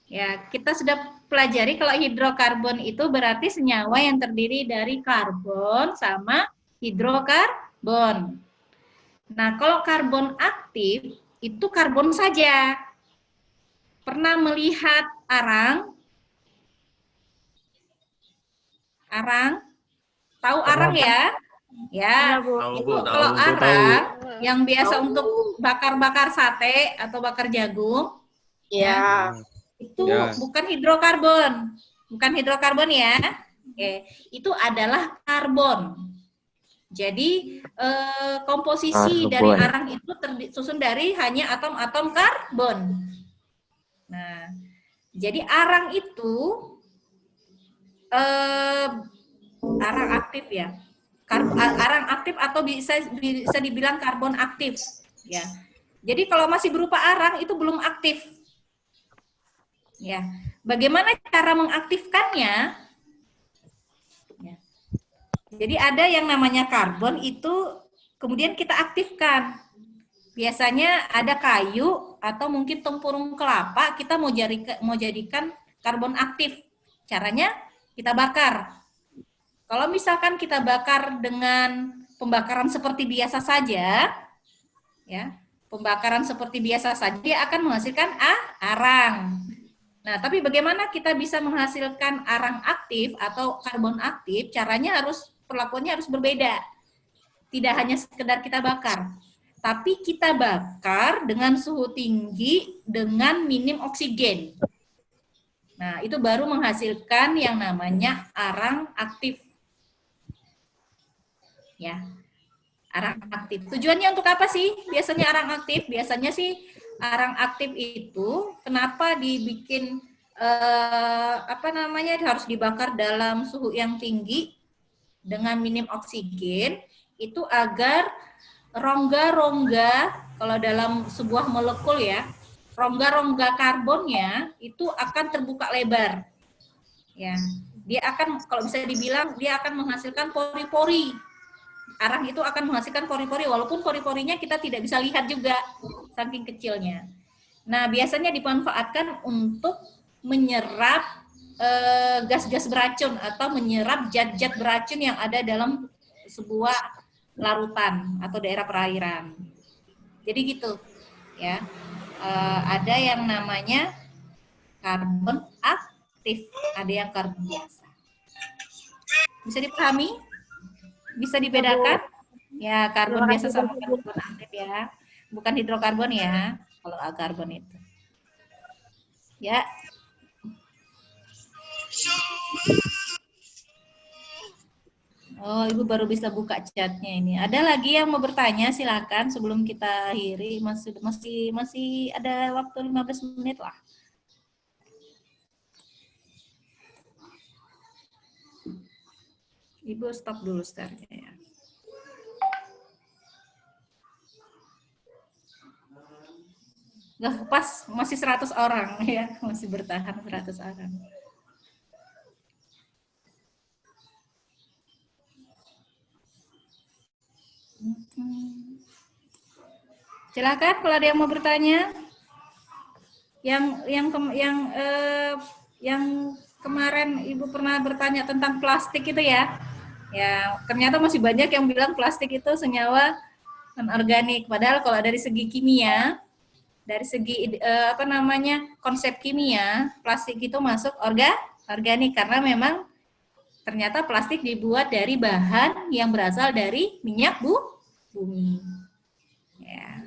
Ya, kita sudah pelajari kalau hidrokarbon itu berarti senyawa yang terdiri dari karbon sama hidrokarbon. Nah, kalau karbon aktif itu karbon saja. Pernah melihat arang? Arang? Tahu arang ya? Ya, itu kalau arang yang biasa untuk bakar-bakar sate atau bakar jagung. Ya. Itu Ya. bukan hidrokarbon. Bukan hidrokarbon ya. Oke, itu adalah karbon. Jadi komposisi dari Karbon. arang itu tersusun dari hanya atom-atom karbon. Nah, jadi arang itu arang aktif ya. Arang aktif atau bisa dibilang karbon aktif ya. Jadi kalau masih berupa arang itu belum aktif. Ya. Bagaimana cara mengaktifkannya? Ya. Jadi ada yang namanya karbon itu kemudian kita aktifkan. Biasanya ada kayu atau mungkin tempurung kelapa kita mau jadikan karbon aktif. Caranya kita bakar. Kalau misalkan kita bakar dengan pembakaran seperti biasa saja, ya, pembakaran seperti biasa saja dia akan menghasilkan arang. Nah, tapi bagaimana kita bisa menghasilkan arang aktif atau karbon aktif? Caranya perlakuannya harus berbeda. Tidak hanya sekedar kita bakar, tapi kita bakar dengan suhu tinggi dengan minim oksigen. Nah, itu baru menghasilkan yang namanya arang aktif. Ya, arang aktif. Tujuannya untuk apa sih? Biasanya arang aktif, biasanya sih arang aktif itu kenapa dibikin harus dibakar dalam suhu yang tinggi dengan minim oksigen itu agar rongga-rongga kalau dalam sebuah molekul ya, rongga-rongga karbonnya itu akan terbuka lebar. Ya, dia akan kalau bisa dibilang dia akan menghasilkan pori-pori. Arang itu akan menghasilkan pori-pori, walaupun pori-porinya kita tidak bisa lihat juga, saking kecilnya. Nah, biasanya dimanfaatkan untuk menyerap gas-gas beracun atau menyerap zat-zat beracun yang ada dalam sebuah larutan atau daerah perairan. Jadi gitu, ya. Ada yang namanya karbon aktif, ada yang karbon biasa. Bisa dipahami? Bisa dibedakan? Ya, karbon biasa sama karbon aktif ya. Bukan hidrokarbon ya, kalau karbon itu. Ya. Oh, Ibu baru bisa buka chatnya ini. Ada lagi yang mau bertanya? Silakan sebelum kita akhiri. Masih ada waktu 15 menit lah. Ibu stop dulu startnya ya. Nggak pas, masih 100 orang ya, masih bertahan 100 orang. Silakan kalau ada yang mau bertanya. Yang kemarin Ibu pernah bertanya tentang plastik itu ya. Ya, ternyata masih banyak yang bilang plastik itu senyawa non-organik. Padahal kalau dari segi kimia, dari segi konsep kimia, plastik itu masuk organik karena memang ternyata plastik dibuat dari bahan yang berasal dari minyak bumi. Ya.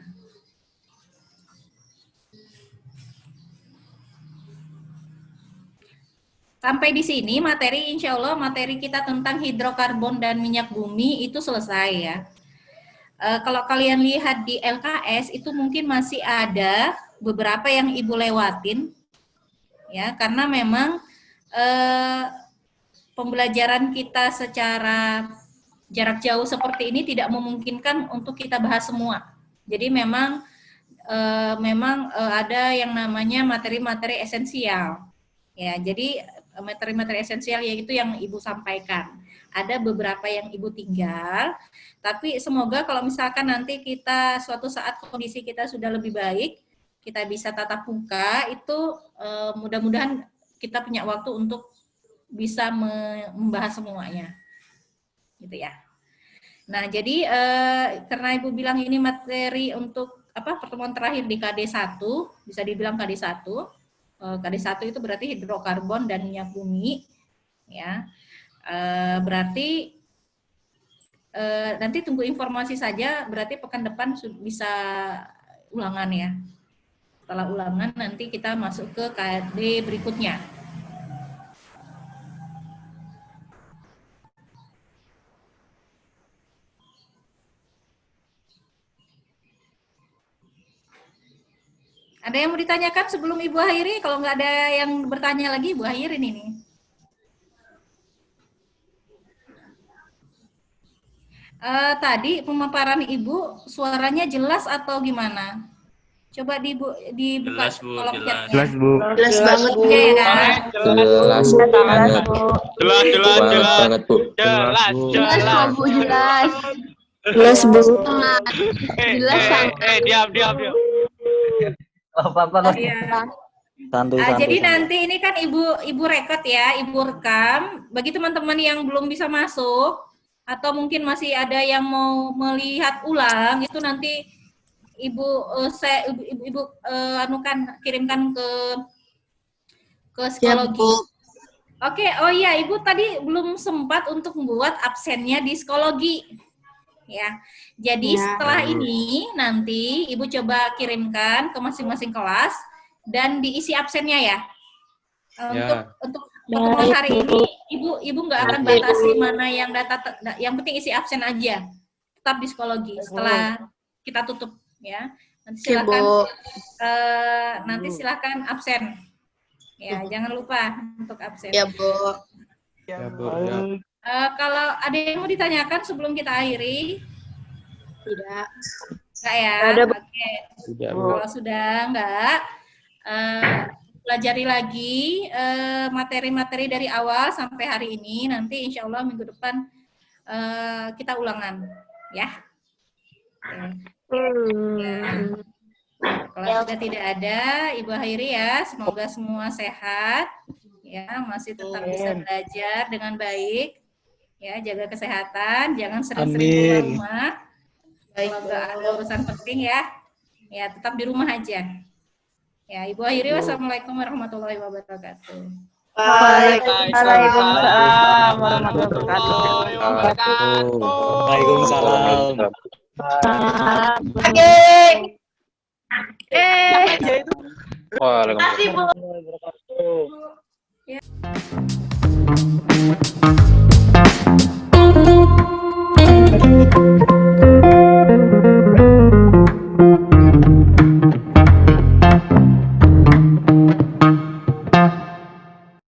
Sampai di sini insya Allah materi kita tentang hidrokarbon dan minyak bumi itu selesai ya. Kalau kalian lihat di LKS itu mungkin masih ada beberapa yang Ibu lewatin ya, karena memang pembelajaran kita secara jarak jauh seperti ini tidak memungkinkan untuk kita bahas semua. Jadi memang ada yang namanya materi-materi esensial. Ya, jadi materi-materi esensial yaitu yang Ibu sampaikan. Ada beberapa yang Ibu tinggal, tapi semoga kalau misalkan nanti kita suatu saat kondisi kita sudah lebih baik, kita bisa tatap muka, itu mudah-mudahan kita punya waktu untuk bisa membahas semuanya. Gitu ya. Nah, jadi karena Ibu bilang ini materi untuk pertemuan terakhir di KD1, bisa dibilang KD1. KD1 itu berarti hidrokarbon dan minyak bumi, ya. Berarti nanti tunggu informasi saja. Berarti pekan depan bisa ulangan ya. Setelah ulangan nanti kita masuk ke KD berikutnya. Ada yang mau ditanyakan sebelum Ibu akhiri? Kalau nggak ada yang bertanya lagi, Ibu akhirin ini. Tadi pemaparan Ibu suaranya jelas atau gimana? Coba dibuka Jelas, Bu, kolom jelas. chatnya. Jelas banget, Bu. Oke, ya. Jelas banget. Jelas, jelas, jelas. Banget, Bu. Jelas, Jelas kok jelas. Bu, jelas. Jelas, Bu. Jelas sangat. Diam. Apa-apa Mas. Iya. Santuy, Jadi nanti ini kan Ibu rekod ya, Ibu rekam. Bagi teman-teman yang belum bisa masuk atau mungkin masih ada yang mau melihat ulang, itu nanti Ibu anukan kirimkan ke psikologi. Oke, oh iya Ibu tadi belum sempat untuk membuat absennya di psikologi. Ya. Jadi setelah ini nanti Ibu coba kirimkan ke masing-masing kelas dan diisi absennya ya. Untuk pertemuan hari ini Ibu nggak akan batasi mana yang yang penting isi absen aja. Tetap di psikologi setelah kita tutup ya. Nanti silakan absen. Ya, jangan lupa untuk absen. Ya, Bu. Kalau ada yang mau ditanyakan sebelum kita akhiri? Tidak. Enggak ya? Oke. Kalau sudah enggak, pelajari lagi materi-materi dari awal sampai hari ini. Nanti insya Allah minggu depan kita ulangan. Ya. Ya. Kalau sudah tidak ada, Ibu akhiri ya. Semoga semua sehat, ya, masih tetap bisa belajar dengan baik, ya, jaga kesehatan, jangan sering-sering keluar rumah. Kalau nggak ada urusan penting ya tetap di rumah aja. Ya, Ibu akhiri. Wassalamualaikum warahmatullahi wabarakatuh. Waalaikumsalam warahmatullahi wabarakatuh. Waalaikumsalam. Waalaikumsalam. Ya.